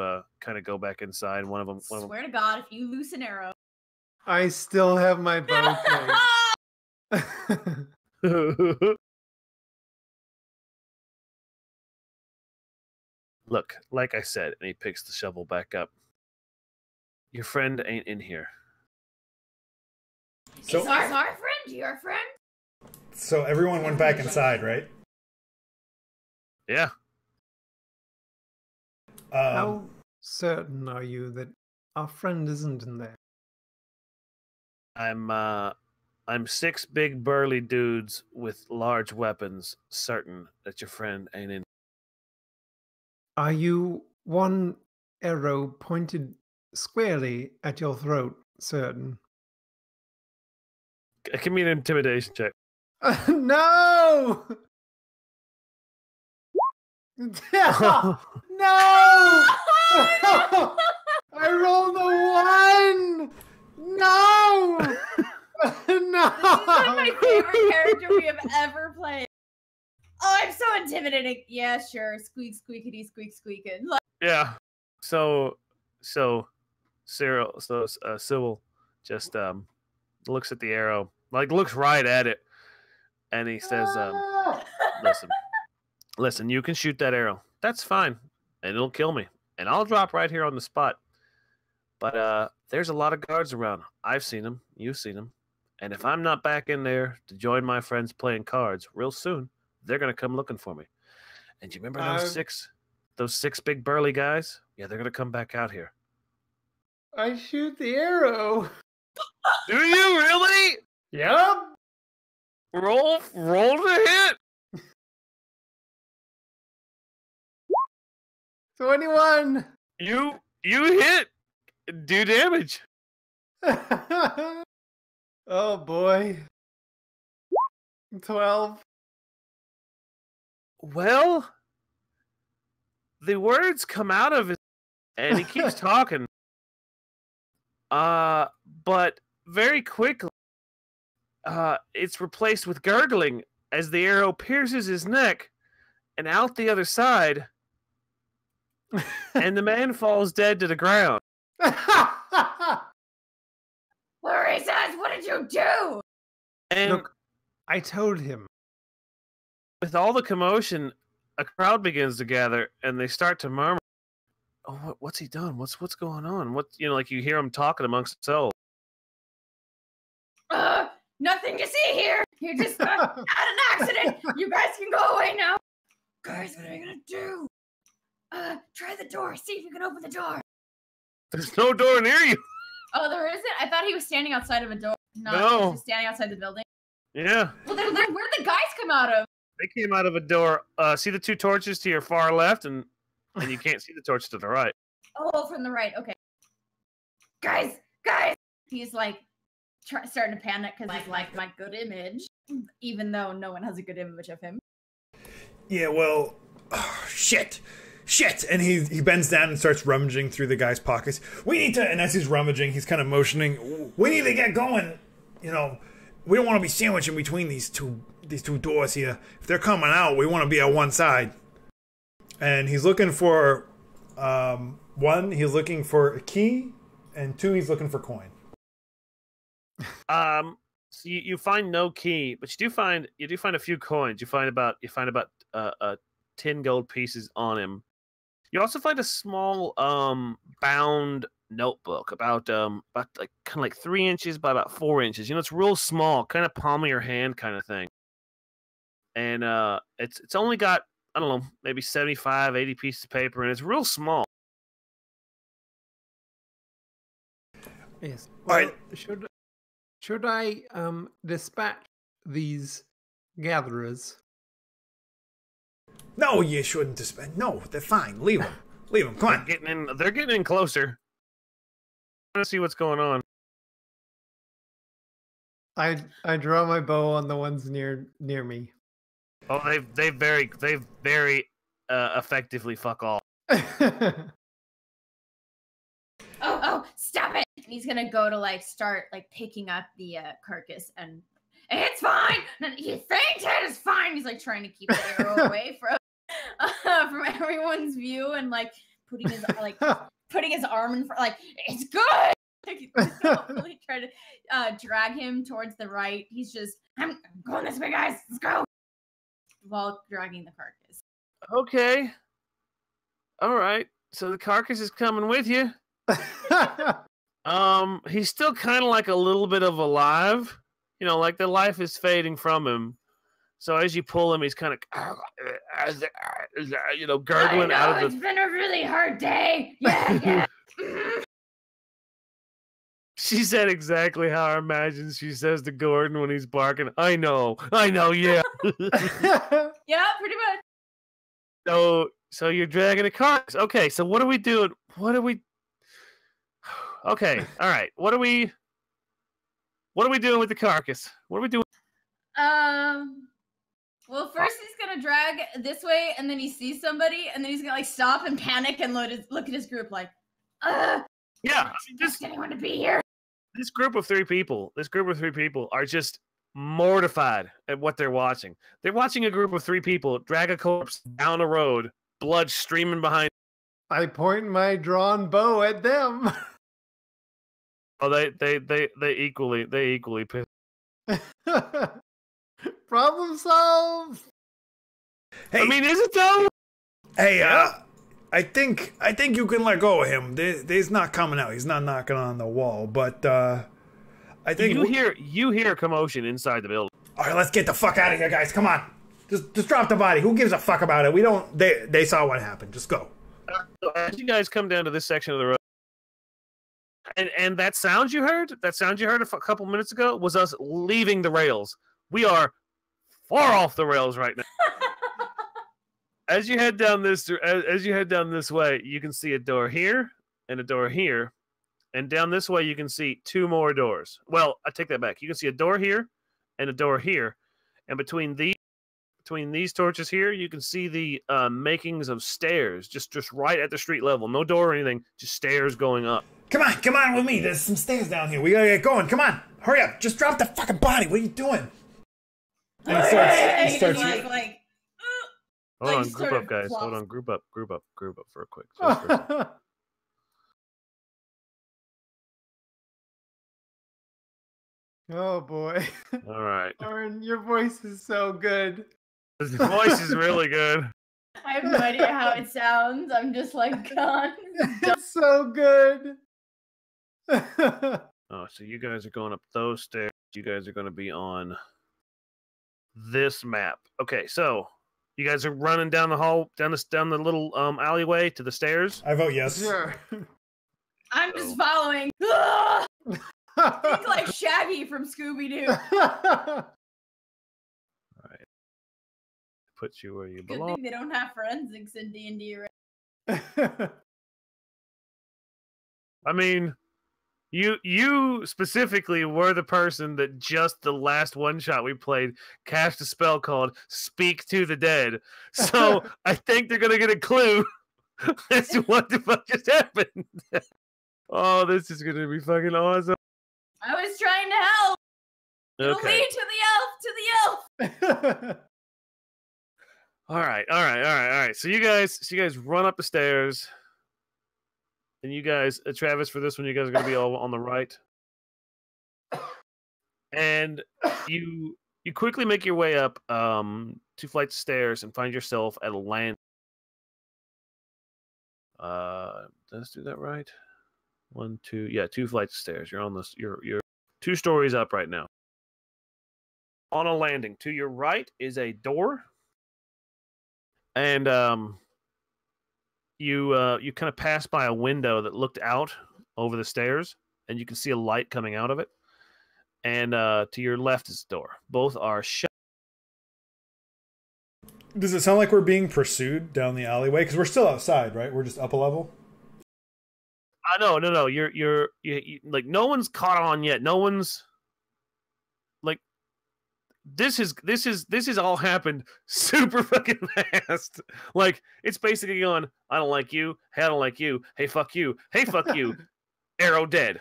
[SPEAKER 1] go back inside. One of them.
[SPEAKER 4] Swear to God, if you loose an arrow.
[SPEAKER 2] I still have my bow case.
[SPEAKER 1] Look, like I said, and he picks the shovel back up. Your friend ain't in here.
[SPEAKER 4] So, is our friend your friend?
[SPEAKER 3] So everyone went back inside, right?
[SPEAKER 1] Yeah.
[SPEAKER 2] How certain are you that our friend isn't in there?
[SPEAKER 1] I'm 6 big burly dudes with large weapons, certain that your friend ain't in.
[SPEAKER 2] Are you one arrow pointed squarely at your throat, certain?
[SPEAKER 1] Give me an intimidation check.
[SPEAKER 2] No! No! I rolled a 1! No! No!
[SPEAKER 4] This is like my favorite character we have ever played. Oh, I'm so intimidating. Yeah, sure. Squeak, squeakity, squeak, squeaking.
[SPEAKER 1] Yeah. So Civil just looks at the arrow, like looks right at it, and he says, listen, you can shoot that arrow. That's fine, and it'll kill me, and I'll drop right here on the spot. But there's a lot of guards around. I've seen them. You've seen them. And if I'm not back in there to join my friends playing cards real soon, they're going to come looking for me. And you remember those six big burly guys? Yeah, they're going to come back out here.
[SPEAKER 2] I shoot the arrow.
[SPEAKER 1] Do you really?
[SPEAKER 2] Yep.
[SPEAKER 1] Roll to hit.
[SPEAKER 2] 21.
[SPEAKER 1] You hit. Do damage.
[SPEAKER 2] Oh boy. 12.
[SPEAKER 1] Well, the words come out of it, and he keeps talking. But very quickly, it's replaced with gurgling as the arrow pierces his neck and out the other side, and the man falls dead to the ground.
[SPEAKER 4] Larry says, what did you do?
[SPEAKER 1] And
[SPEAKER 2] Look, I told him.
[SPEAKER 1] with all the commotion, a crowd begins to gather, and they start to murmur, "Oh, what's he done? What's going on? What, like you hear them talking amongst themselves."
[SPEAKER 4] Nothing to see here. You just had an accident. You guys can go away now. Guys, what are you gonna do? Try the door. See if you can open the door.
[SPEAKER 1] There's no door near you.
[SPEAKER 4] Oh, there isn't? I thought he was standing outside of a door. No. He was standing outside the building.
[SPEAKER 1] Yeah.
[SPEAKER 4] Well, then where'd the guys come out of?
[SPEAKER 1] They came out of a door. See the two torches to your far left, and you can't see the torch to the right.
[SPEAKER 4] Oh, from the right. Okay. Guys. He's like starting to panic because he's like my good image, even though no one has a good image of him.
[SPEAKER 3] Yeah, well, shit. And he bends down and starts rummaging through the guy's pockets. We need to, and as he's rummaging, he's kind of motioning, we need to get going. We don't want to be sandwiched in between these two doors here. If they're coming out, we want to be on one side. And he's looking for, one, he's looking for a key, and two, he's looking for coin.
[SPEAKER 1] So you find no key, but you do find a few coins. You find about 10 gold pieces on him. You also find a small bound notebook about like kind of like 3 inches by about 4 inches. It's real small, kind of palm of your hand kind of thing. And it's only got, I don't know, maybe 75, 80 pieces of paper, and it's real small.
[SPEAKER 2] Yes.
[SPEAKER 3] All right.
[SPEAKER 2] Should I dispatch these gatherers?
[SPEAKER 3] No, you shouldn't dispatch. No, they're fine. Leave them. Come on.
[SPEAKER 1] They're getting in closer. I want to see what's going on.
[SPEAKER 2] I draw my bow on the ones near me.
[SPEAKER 1] Oh, they very effectively fuck off.
[SPEAKER 4] Oh, stop it! And he's gonna go to like start like picking up the carcass, and it's fine. He fainted. It's fine. He's like trying to keep the arrow away from everyone's view, and like putting his arm in front. Like it's good. Like, he's really trying to drag him towards the right. He's just, I'm going this way, guys. Let's go. While dragging the carcass.
[SPEAKER 1] Okay. All right. So the carcass is coming with you. He's still kind of like a little bit of alive. Like the life is fading from him. So as you pull him, he's kind of, gurgling out of the...
[SPEAKER 4] It's been a really hard day. Yeah.
[SPEAKER 1] She said exactly how I imagine she says to Gordon when he's barking. I know, yeah.
[SPEAKER 4] Yeah, pretty much.
[SPEAKER 1] So you're dragging a carcass. Okay, so what are we doing? Okay, all right. What are we doing with the carcass? What are we doing?
[SPEAKER 4] Well, first he's gonna drag this way, and then he sees somebody, and then he's gonna like stop and panic and look at his group like,
[SPEAKER 1] yeah. I mean,
[SPEAKER 4] does anyone to be here?
[SPEAKER 1] This group of three people are just mortified at what they're watching. They're watching a group of 3 people drag a corpse down a road, blood streaming behind.
[SPEAKER 2] I point my drawn bow at them.
[SPEAKER 1] Oh, they equally pissed.
[SPEAKER 2] Problem solved.
[SPEAKER 3] Hey,
[SPEAKER 1] I mean, is it though?
[SPEAKER 3] Hey, I think you can let go of him. He's not coming out. He's not knocking on the wall. But I think
[SPEAKER 1] you hear commotion inside the building.
[SPEAKER 3] All right, let's get the fuck out of here, guys. Come on, just drop the body. Who gives a fuck about it? We don't. They saw what happened. Just go.
[SPEAKER 1] As you guys come down to this section of the road, and that sound you heard a couple minutes ago was us leaving the rails. We are far off the rails right now. As you head down this way, you can see a door here and a door here, And down this way, you can see 2 more doors. Well, I take that back. You can see a door here and a door here. And between these torches here, you can see the makings of stairs, just right at the street level. No door or anything, just stairs going up.
[SPEAKER 3] Come on with me. There's some stairs down here. We gotta get going. Come on, hurry up. Just drop the fucking body. What are you doing? And he starts
[SPEAKER 1] Hold on, group up, guys. Hold on, group up for a quick.
[SPEAKER 2] Oh boy.
[SPEAKER 1] All right.
[SPEAKER 2] Oren, your voice is so good.
[SPEAKER 1] His voice is really good.
[SPEAKER 4] I have no idea how it sounds. I'm just like, gone.
[SPEAKER 2] It's so good.
[SPEAKER 1] Oh, so you guys are going up those stairs. You guys are going to be on this map. Okay, so you guys are running down the hall, down the little alleyway to the stairs.
[SPEAKER 3] I vote yes.
[SPEAKER 2] Sure.
[SPEAKER 4] I'm just following. Think like Shaggy from Scooby-Doo.
[SPEAKER 1] All right. Put you where you
[SPEAKER 4] Good
[SPEAKER 1] belong.
[SPEAKER 4] thing they don't have forensics in D&D, right?
[SPEAKER 1] I mean, you specifically were the person that just the last one shot we played cast a spell called Speak to the Dead. So I think they're gonna get a clue as to what the fuck just happened. Oh, this is gonna be fucking awesome.
[SPEAKER 4] I was trying to help. It'll lead to the elf.
[SPEAKER 1] All right. So you guys run up the stairs. And you guys, Travis, for this one, you guys are going to be all on the right. And you quickly make your way up 2 flights of stairs and find yourself at a land. Let's do that right. 1, 2, yeah, 2 flights of stairs. You're on this. You're 2 stories up right now. On a landing to your right is a door, and you kind of pass by a window that looked out over the stairs, and you can see a light coming out of it. And to your left is a door. Both are shut.
[SPEAKER 3] Does it sound like we're being pursued down the alleyway? Because we're still outside, right? We're just up a level.
[SPEAKER 1] No. You're like, no one's caught on yet. No one's like, this is all happened super fucking fast. Like, it's basically going, I don't like you. Hey, I don't like you. Hey, fuck you. Hey, fuck you. Arrow dead.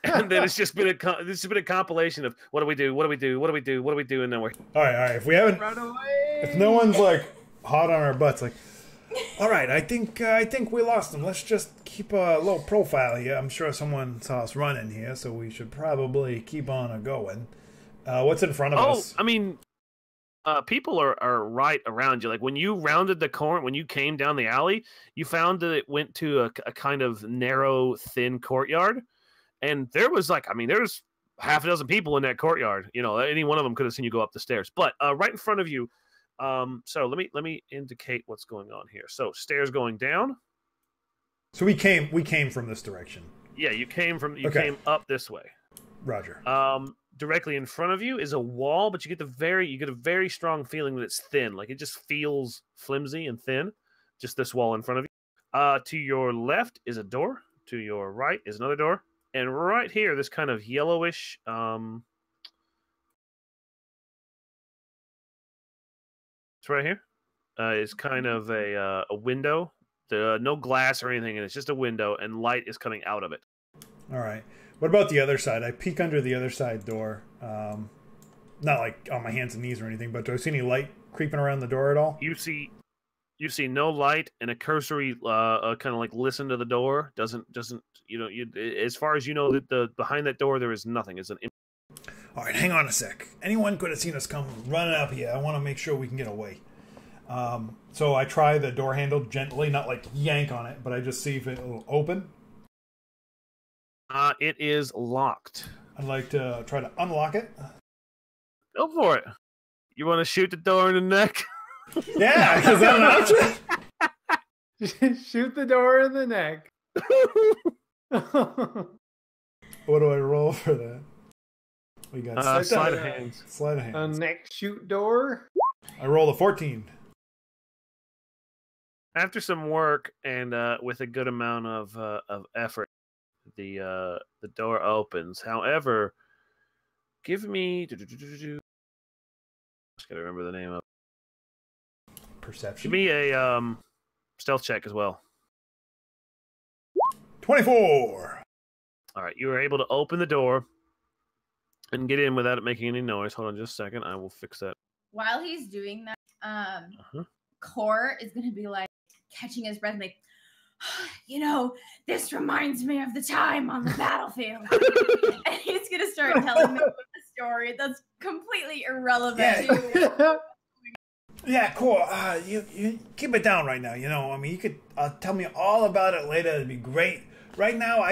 [SPEAKER 1] And then it's just been a compilation of what do we do, and then we're
[SPEAKER 3] all right. If we haven't,
[SPEAKER 2] run away.
[SPEAKER 3] If no one's like hot on our butts, like, all right, I think we lost them. Let's just keep a low profile here. I'm sure someone saw us running here, so we should probably keep on going. What's in front of us?
[SPEAKER 1] I mean, people are right around you. Like, when you rounded the corner, when you came down the alley, you found that it went to a kind of narrow, thin courtyard. And there was there's half a dozen people in that courtyard. You know, any one of them could have seen you go up the stairs. But right in front of you, so let me indicate what's going on here. So stairs going down.
[SPEAKER 3] So we came from this direction.
[SPEAKER 1] Yeah, you came up this way.
[SPEAKER 3] Roger.
[SPEAKER 1] Directly in front of you is a wall, but you get a very strong feeling that it's thin. Like, it just feels flimsy and thin. Just this wall in front of you. To your left is a door. To your right is another door. And right here, this kind of yellowish, it's right here. Is kind of a window. No glass or anything, and it's just a window, and light is coming out of it.
[SPEAKER 3] All right. What about the other side? I peek under the other side door. Not like on my hands and knees or anything, but do I see any light creeping around the door at all?
[SPEAKER 1] You see no light, and a cursory kind of like listen to the door. Doesn't as far as you know, that behind that door there is nothing. It's an.
[SPEAKER 3] All right, hang on a sec. Anyone could have seen us come running up here. I want to make sure we can get away. So I try the door handle gently, not like yank on it, but I just see if it will open.
[SPEAKER 1] It is locked.
[SPEAKER 3] I'd like to try to unlock it.
[SPEAKER 1] Go for it. You want to shoot the door in the neck?
[SPEAKER 3] Yeah, is that an option?
[SPEAKER 2] Shoot the door in the neck.
[SPEAKER 3] What do I roll for that? We got
[SPEAKER 1] sleight of hands.
[SPEAKER 3] Sleight of hands.
[SPEAKER 2] A neck shoot door.
[SPEAKER 3] I rolled a 14.
[SPEAKER 1] After some work and with a good amount of effort, the door opens. However, give me. Just gotta remember the name of.
[SPEAKER 3] Perception.
[SPEAKER 1] Give me a stealth check as well.
[SPEAKER 3] 24.
[SPEAKER 1] All right, you were able to open the door and get in without it making any noise. Hold on just a second. I will fix that.
[SPEAKER 4] While he's doing that, Core is going to be like catching his breath, like, you know, this reminds me of the time on the battlefield. And he's going to start telling me a story that's completely irrelevant to
[SPEAKER 3] Yeah, cool. You keep it down right now. You know, I mean, you could tell me all about it later. It'd be great. Right now,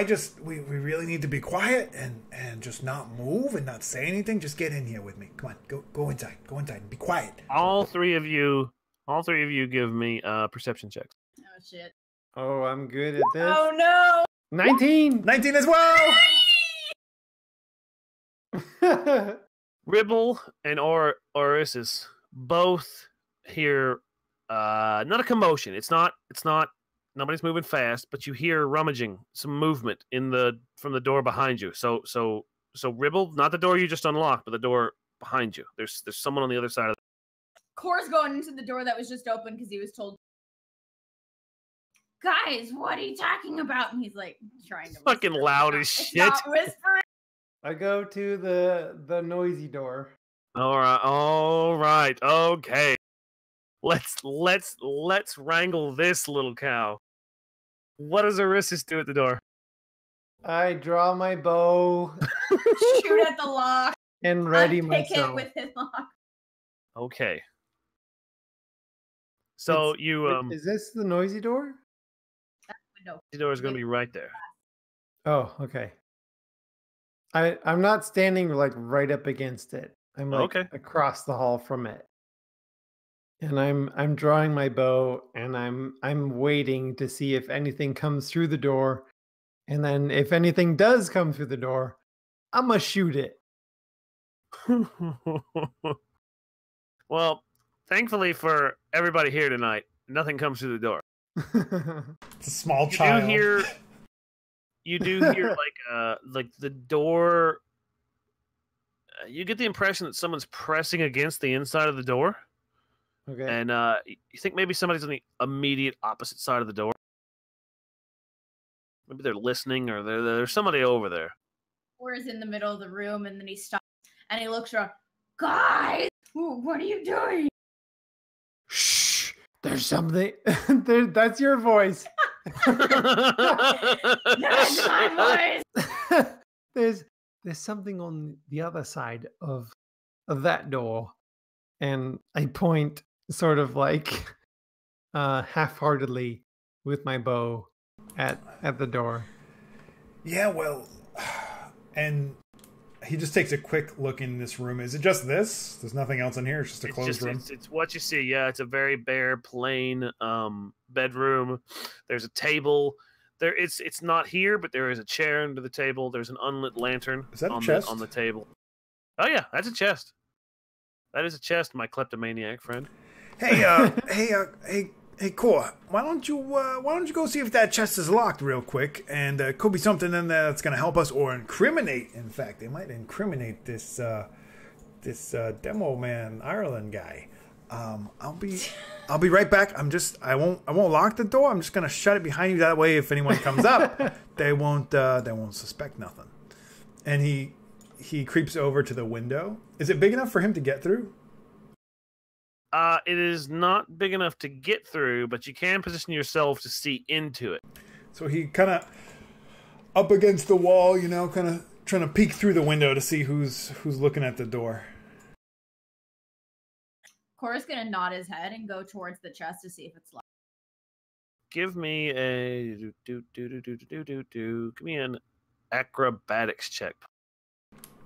[SPEAKER 3] we really need to be quiet and just not move and not say anything. Just get in here with me. Come on, go inside. Go inside and be quiet.
[SPEAKER 1] All three of you give me perception checks.
[SPEAKER 4] Oh shit.
[SPEAKER 2] Oh, I'm good at this.
[SPEAKER 4] Oh no.
[SPEAKER 2] 19.
[SPEAKER 3] 19 as well.
[SPEAKER 1] Ribble and Orisis both hear not a commotion. It's not nobody's moving fast, but you hear rummaging, some movement from the door behind you. So Ribble, not the door you just unlocked, but the door behind you. There's someone on the other side of
[SPEAKER 4] Core's going into the door that was just open because he was told, guys, what are you talking about? And he's like trying to
[SPEAKER 1] fucking
[SPEAKER 4] whisper.
[SPEAKER 1] loud as
[SPEAKER 4] It's
[SPEAKER 1] shit.
[SPEAKER 4] not whispering.
[SPEAKER 2] I go to the noisy door.
[SPEAKER 1] All right, okay. Let's wrangle this little cow. What does Orisis do at the door?
[SPEAKER 2] I draw my bow
[SPEAKER 4] Shoot at the lock.
[SPEAKER 2] and ready
[SPEAKER 4] Unpick
[SPEAKER 2] myself.
[SPEAKER 4] it with his lock.
[SPEAKER 1] Okay. So
[SPEAKER 2] Is this the noisy door?
[SPEAKER 4] No.
[SPEAKER 1] the door is going to be right there.
[SPEAKER 2] Oh, okay. I'm not standing like right up against it. I'm like
[SPEAKER 1] Okay.
[SPEAKER 2] across the hall from it. And I'm drawing my bow and I'm waiting to see if anything comes through the door. And then if anything does come through the door, I'm gonna shoot it.
[SPEAKER 1] Well, thankfully for everybody here tonight, nothing comes through the door.
[SPEAKER 3] It's a small child.
[SPEAKER 1] You do hear like the door. You get the impression that someone's pressing against the inside of the door.
[SPEAKER 2] Okay.
[SPEAKER 1] And you think maybe somebody's on the immediate opposite side of the door. Maybe they're listening, or there's somebody over there.
[SPEAKER 4] Core is in the middle of the room, and then he stops and he looks around. Guys, what are you doing?
[SPEAKER 2] Shh. There's something. That's your voice.
[SPEAKER 4] That's my voice.
[SPEAKER 2] There's something on the other side of that door, and I point sort of like half-heartedly with my bow at the door.
[SPEAKER 3] Yeah, well, and he just takes a quick look in this room. Is it just this? There's nothing else in here. It's just a closed room.
[SPEAKER 1] It's what you see. Yeah, it's a very bare, plain bedroom. There's a table. It's not here, but there is a chair under the table. There's an unlit lantern.
[SPEAKER 3] Is that a chest?
[SPEAKER 1] On the table. Oh yeah, that's a chest. That is a chest, my kleptomaniac friend.
[SPEAKER 3] Hey, hey, Core. Why don't you go see if that chest is locked real quick? And could be something in there that's gonna help us, or incriminate. In fact, they might incriminate this demo man Ireland guy. I'll be right back. I won't lock the door. I'm just gonna shut it behind you. That way, if anyone comes up, they won't suspect nothing. And he creeps over to the window. Is it big enough for him to get through?
[SPEAKER 1] It is not big enough to get through, but you can position yourself to see into it.
[SPEAKER 3] So he kind of up against the wall, you know, kind of trying to peek through the window to see who's looking at the door.
[SPEAKER 4] Core's gonna nod his head and go towards the chest to see if it's locked.
[SPEAKER 1] Give me a Give me an acrobatics check.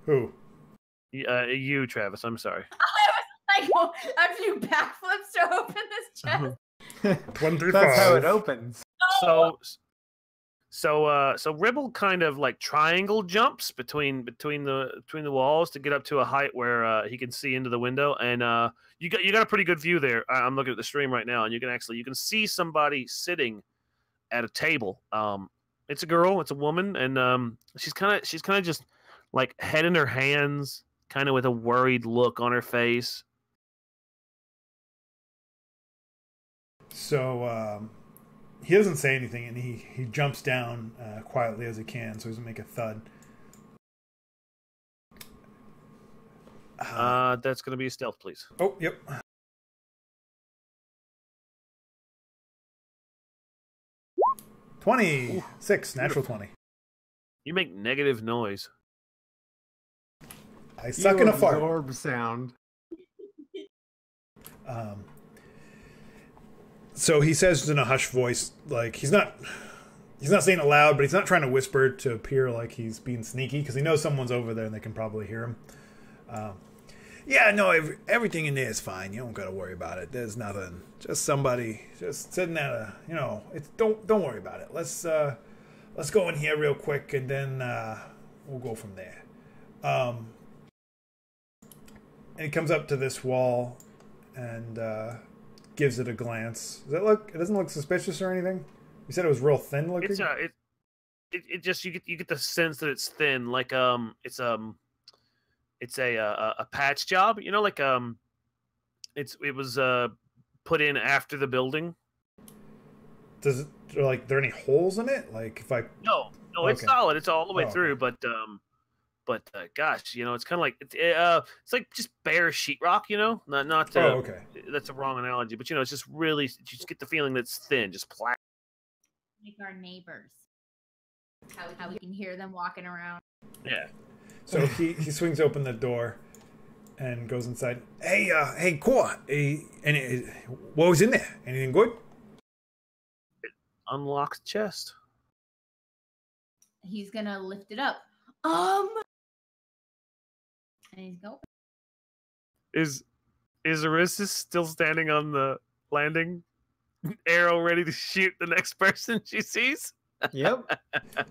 [SPEAKER 3] Who?
[SPEAKER 1] You, Travis. I'm sorry.
[SPEAKER 4] I was like, I have to do backflips to open this chest.
[SPEAKER 3] 1 through 5.
[SPEAKER 2] That's how it opens.
[SPEAKER 1] So Ribble kind of like triangle jumps between the walls to get up to a height where he can see into the window, and you got a pretty good view there. I'm looking at the stream right now, and you can see somebody sitting at a table. It's a girl. It's a woman, and she's kind of just like head in her hands, kind of with a worried look on her face.
[SPEAKER 3] So he doesn't say anything, and he jumps down quietly as he can, so he doesn't make a thud.
[SPEAKER 1] That's going to be a stealth, please.
[SPEAKER 3] Oh, yep. Ooh, 26, natural 20.
[SPEAKER 1] You make negative noise.
[SPEAKER 3] I suck in a fart.
[SPEAKER 2] Absorb sound.
[SPEAKER 3] So he says in a hushed voice, like he's not saying it loud, but he's not trying to whisper to appear like he's being sneaky because he knows someone's over there and they can probably hear him. Yeah, no, everything in there is fine. You don't got to worry about it. There's nothing. Just somebody just sitting at a, it's don't worry about it. Let's go in here real quick and then we'll go from there. And he comes up to this wall and gives it a glance. It doesn't look suspicious or anything? You said it was real thin looking?
[SPEAKER 1] It just you get the sense that it's thin, like it's a patch job, like it was put in after the building.
[SPEAKER 3] Does it like there any holes in it? Like if I
[SPEAKER 1] No,
[SPEAKER 3] okay.
[SPEAKER 1] It's solid. It's all the way through,
[SPEAKER 3] okay.
[SPEAKER 1] but gosh, it's kind of like it's like just bare sheetrock, not
[SPEAKER 3] okay.
[SPEAKER 1] That's a wrong analogy, but it's just really you just get the feeling that it's thin, just plastic.
[SPEAKER 4] Like our neighbors, how we can hear them walking around.
[SPEAKER 1] Yeah.
[SPEAKER 3] So he swings open the door and goes inside. Hey, Kor, what was in there? Anything good?
[SPEAKER 1] It unlocks the chest.
[SPEAKER 4] He's gonna lift it up. And he's going.
[SPEAKER 1] Is Arissus still standing on the landing, arrow ready to shoot the next person she sees?
[SPEAKER 2] Yep.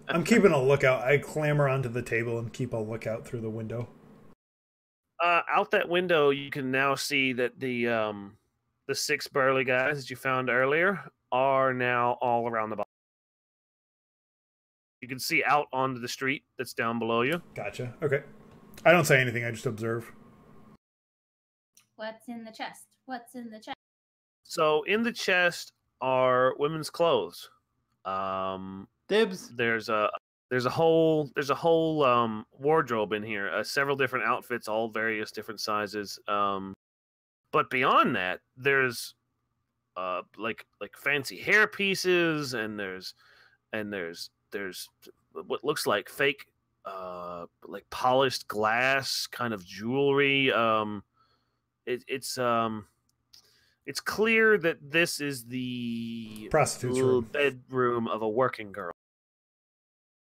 [SPEAKER 3] I'm keeping a lookout. I clamber onto the table and keep a lookout through the window.
[SPEAKER 1] Out that window, you can now see that the 6 burly guys that you found earlier are now all around the bottom. You can see out onto the street that's down below you.
[SPEAKER 3] Gotcha. Okay. I don't say anything. I just observe.
[SPEAKER 4] What's in the chest? What's in the chest?
[SPEAKER 1] So in the chest are women's clothes.
[SPEAKER 2] Dibs.
[SPEAKER 1] There's a whole wardrobe in here. Several different outfits, all various different sizes. But beyond that, there's like fancy hair pieces, and there's what looks like fake like polished glass kind of jewelry. It's clear that this is the
[SPEAKER 3] prostitute's room.
[SPEAKER 1] Bedroom of a working girl,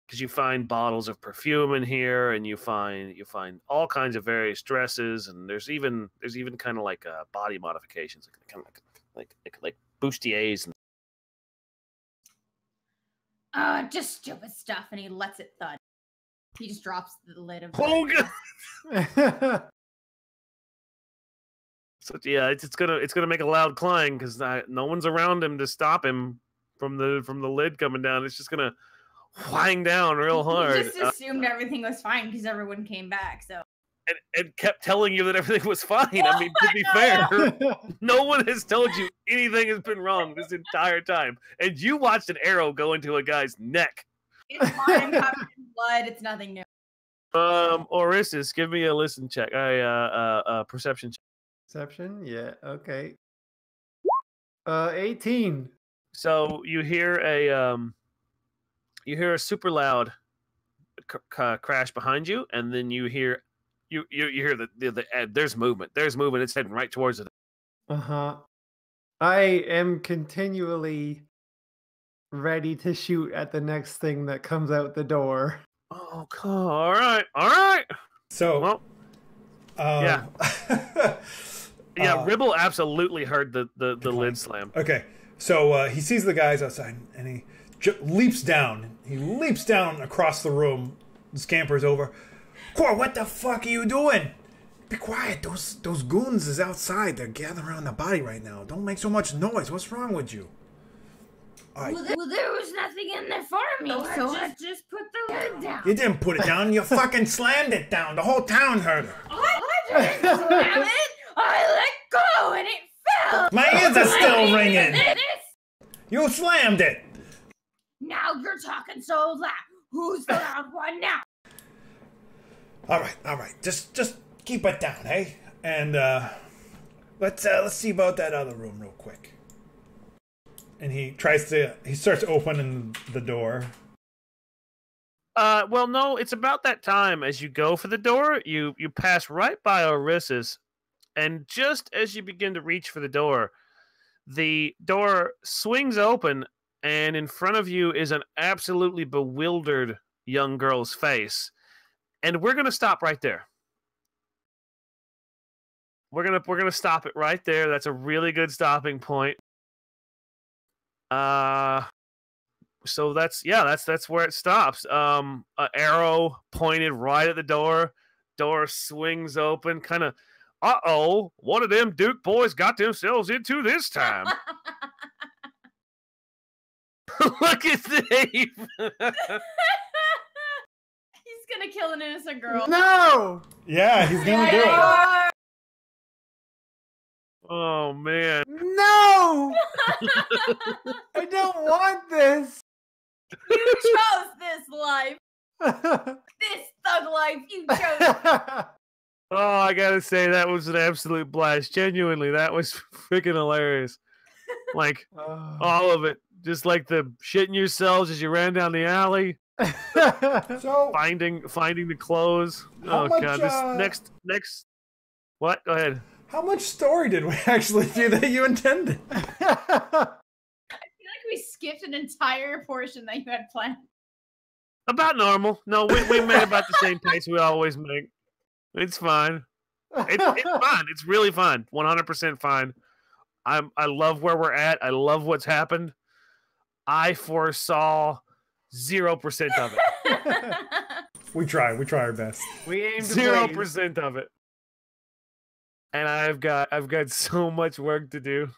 [SPEAKER 1] because you find bottles of perfume in here, and you find all kinds of various dresses, and there's even kind of like body modifications, kind of like bustiers and
[SPEAKER 4] just stupid stuff, and he lets it thud. He just drops the lid of
[SPEAKER 1] God. So yeah, it's gonna make a loud clang because no one's around him to stop him from the lid coming down. It's just gonna whang down real hard.
[SPEAKER 4] He just assumed everything was fine because everyone came back. So
[SPEAKER 1] and kept telling you that everything was fine. I mean, to be fair, no one has told you anything has been wrong this entire time, and you watched an arrow go into a guy's neck.
[SPEAKER 4] It's fine, covered in blood. It's nothing new.
[SPEAKER 1] Orissus, give me a listen check. Perception check.
[SPEAKER 2] Perception? Yeah, okay. 18.
[SPEAKER 1] So you hear a super loud crash behind you, and then you hear the there's movement. There's movement. It's heading right towards it.
[SPEAKER 2] Uh-huh. I am continually ready to shoot at the next thing that comes out the door.
[SPEAKER 1] Oh, all right.
[SPEAKER 3] So,
[SPEAKER 1] well, yeah. Yeah, Ribble absolutely heard the lid slam.
[SPEAKER 3] Okay, so he sees the guys outside, and he leaps down. He leaps down across the room, scampers over. Kor, what the fuck are you doing? Be quiet. Those goons is outside. They're gathering around the body right now. Don't make so much noise. What's wrong with you?
[SPEAKER 5] Right.
[SPEAKER 4] Well, there was nothing in there for me, so I just put the lid down.
[SPEAKER 5] You didn't put it down. You fucking slammed it down. The whole town heard it.
[SPEAKER 4] I didn't slam it. I let go and it fell.
[SPEAKER 5] My ears are still ringing.
[SPEAKER 4] This.
[SPEAKER 5] You slammed it.
[SPEAKER 4] Now you're talking so loud. Who's the loud one now?
[SPEAKER 5] All right. Just keep it down, hey? And let's see about that other room real quick. And he starts opening the door.
[SPEAKER 1] Well, no, it's about that time. As you go for the door, you pass right by Orissa's, and just as you begin to reach for the door swings open, and in front of you is an absolutely bewildered young girl's face. And we're gonna stop right there. We're gonna stop it right there. That's a really good stopping point. So that's where it stops. An arrow pointed right at the door. Door swings open, kind of. What of them Duke boys got themselves into this time? Look at Dave.
[SPEAKER 4] He's gonna kill an innocent girl.
[SPEAKER 2] No!
[SPEAKER 3] Yeah, he's gonna do it.
[SPEAKER 1] Oh man.
[SPEAKER 2] No! I don't want this.
[SPEAKER 4] You chose this life. This thug life you chose.
[SPEAKER 1] Oh, I gotta say that was an absolute blast. Genuinely, that was freaking hilarious. Like all of it, just like the shitting yourselves as you ran down the alley,
[SPEAKER 3] So
[SPEAKER 1] finding the clothes.
[SPEAKER 3] How
[SPEAKER 1] Oh
[SPEAKER 3] much,
[SPEAKER 1] god, this next. What? Go ahead.
[SPEAKER 3] how much story did we actually do that you intended?
[SPEAKER 4] I feel like we skipped an entire portion that you had planned.
[SPEAKER 1] About normal. No, we made about the same pace we always make. It's fine. It's fine. It's really fine. 100% fine. I love where we're at. I love what's happened. I foresaw 0% of it.
[SPEAKER 3] We try our best.
[SPEAKER 2] We aim to
[SPEAKER 1] 0% of it. And I've got so much work to do.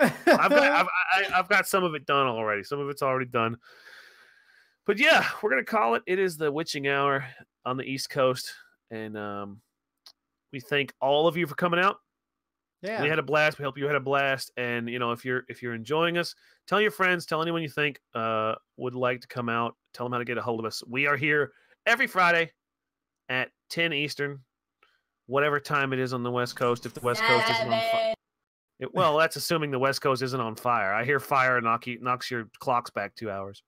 [SPEAKER 1] I've got some of it done already. Some of it's already done. But yeah, we're gonna call it. It is the witching hour on the East Coast, and we thank all of you for coming out.
[SPEAKER 2] Yeah.
[SPEAKER 1] We had a blast. We hope you had a blast. And if you're enjoying us, tell your friends, tell anyone you think would like to come out. Tell them how to get a hold of us. We are here every Friday at 10 Eastern, whatever time it is on the West Coast. If the West Coast isn't on fire. Well, that's assuming the West Coast isn't on fire. I hear fire knocks your clocks back 2 hours.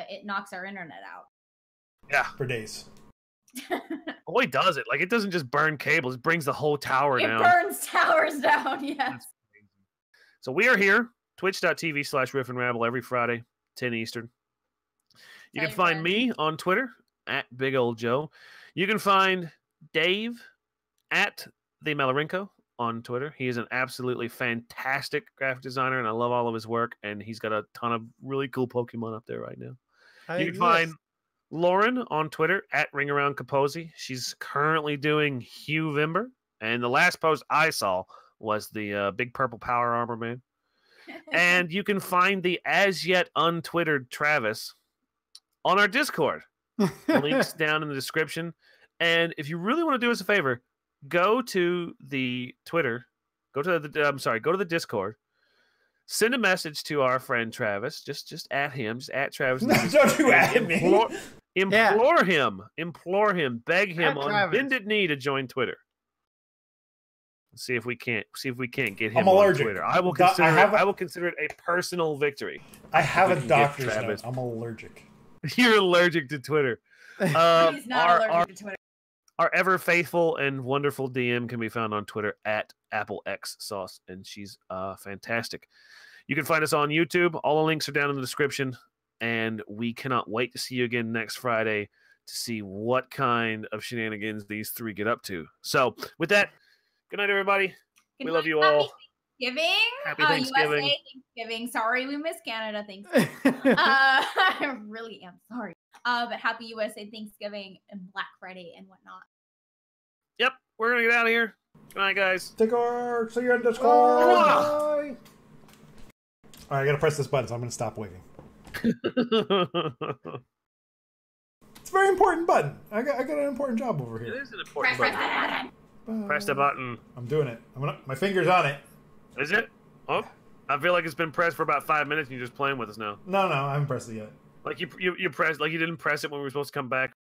[SPEAKER 4] It knocks our internet out.
[SPEAKER 1] Yeah.
[SPEAKER 3] For days.
[SPEAKER 1] Boy, does it. Like, it doesn't just burn cables. It brings the whole tower down.
[SPEAKER 4] It burns towers down, yes.
[SPEAKER 1] So we are here, twitch.tv/Riff Rabble every Friday, 10 Eastern. You can find me on Twitter, @BigOldJoe. You can find Dave, @TheMalarenko on Twitter. He is an absolutely fantastic graphic designer, and I love all of his work, and he's got a ton of really cool Pokemon up there right now. You can find Lauren on Twitter, @RingaroundCaposi. She's currently doing Hugh Vimber, and the last post I saw was the big purple power armor man. And you can find the as yet untwittered Travis on our Discord. Links down in the description. And if you really want to do us a favor, go to the Twitter, go to the Discord, send a message to our friend Travis, just at him, just at Travis.
[SPEAKER 3] No, don't you at me.
[SPEAKER 1] Implore him, beg him on bended knee to join Twitter. See if we can't get him on Twitter. I will consider it a personal victory.
[SPEAKER 3] I have a doctor's note. I'm allergic.
[SPEAKER 1] You're allergic to Twitter.
[SPEAKER 4] He's not allergic to Twitter.
[SPEAKER 1] Our ever faithful and wonderful DM can be found on Twitter @AppleXSauce, and she's fantastic. You can find us on YouTube. All the links are down in the description, and we cannot wait to see you again next Friday to see what kind of shenanigans these three get up to. So, with that, good night, everybody. We love you all. Happy Thanksgiving.
[SPEAKER 4] USA Thanksgiving. Sorry we missed Canada Thanksgiving. I really am sorry. But happy USA Thanksgiving and Black Friday and whatnot.
[SPEAKER 1] Yep, we're going to get out of here. Good night, guys.
[SPEAKER 3] Take care. See you in Discord.
[SPEAKER 1] Bye.
[SPEAKER 3] All right, I gotta press this button, so I'm gonna stop waving. It's a very important button. I got an important job over here.
[SPEAKER 1] It is an important button. Press the button.
[SPEAKER 3] I'm doing it. My finger's on it.
[SPEAKER 1] Is it? Oh, I feel like it's been pressed for about 5 minutes and you're just playing with us now.
[SPEAKER 3] No, I haven't pressed it yet.
[SPEAKER 1] Like you pressed, like you didn't press it when we were supposed to come back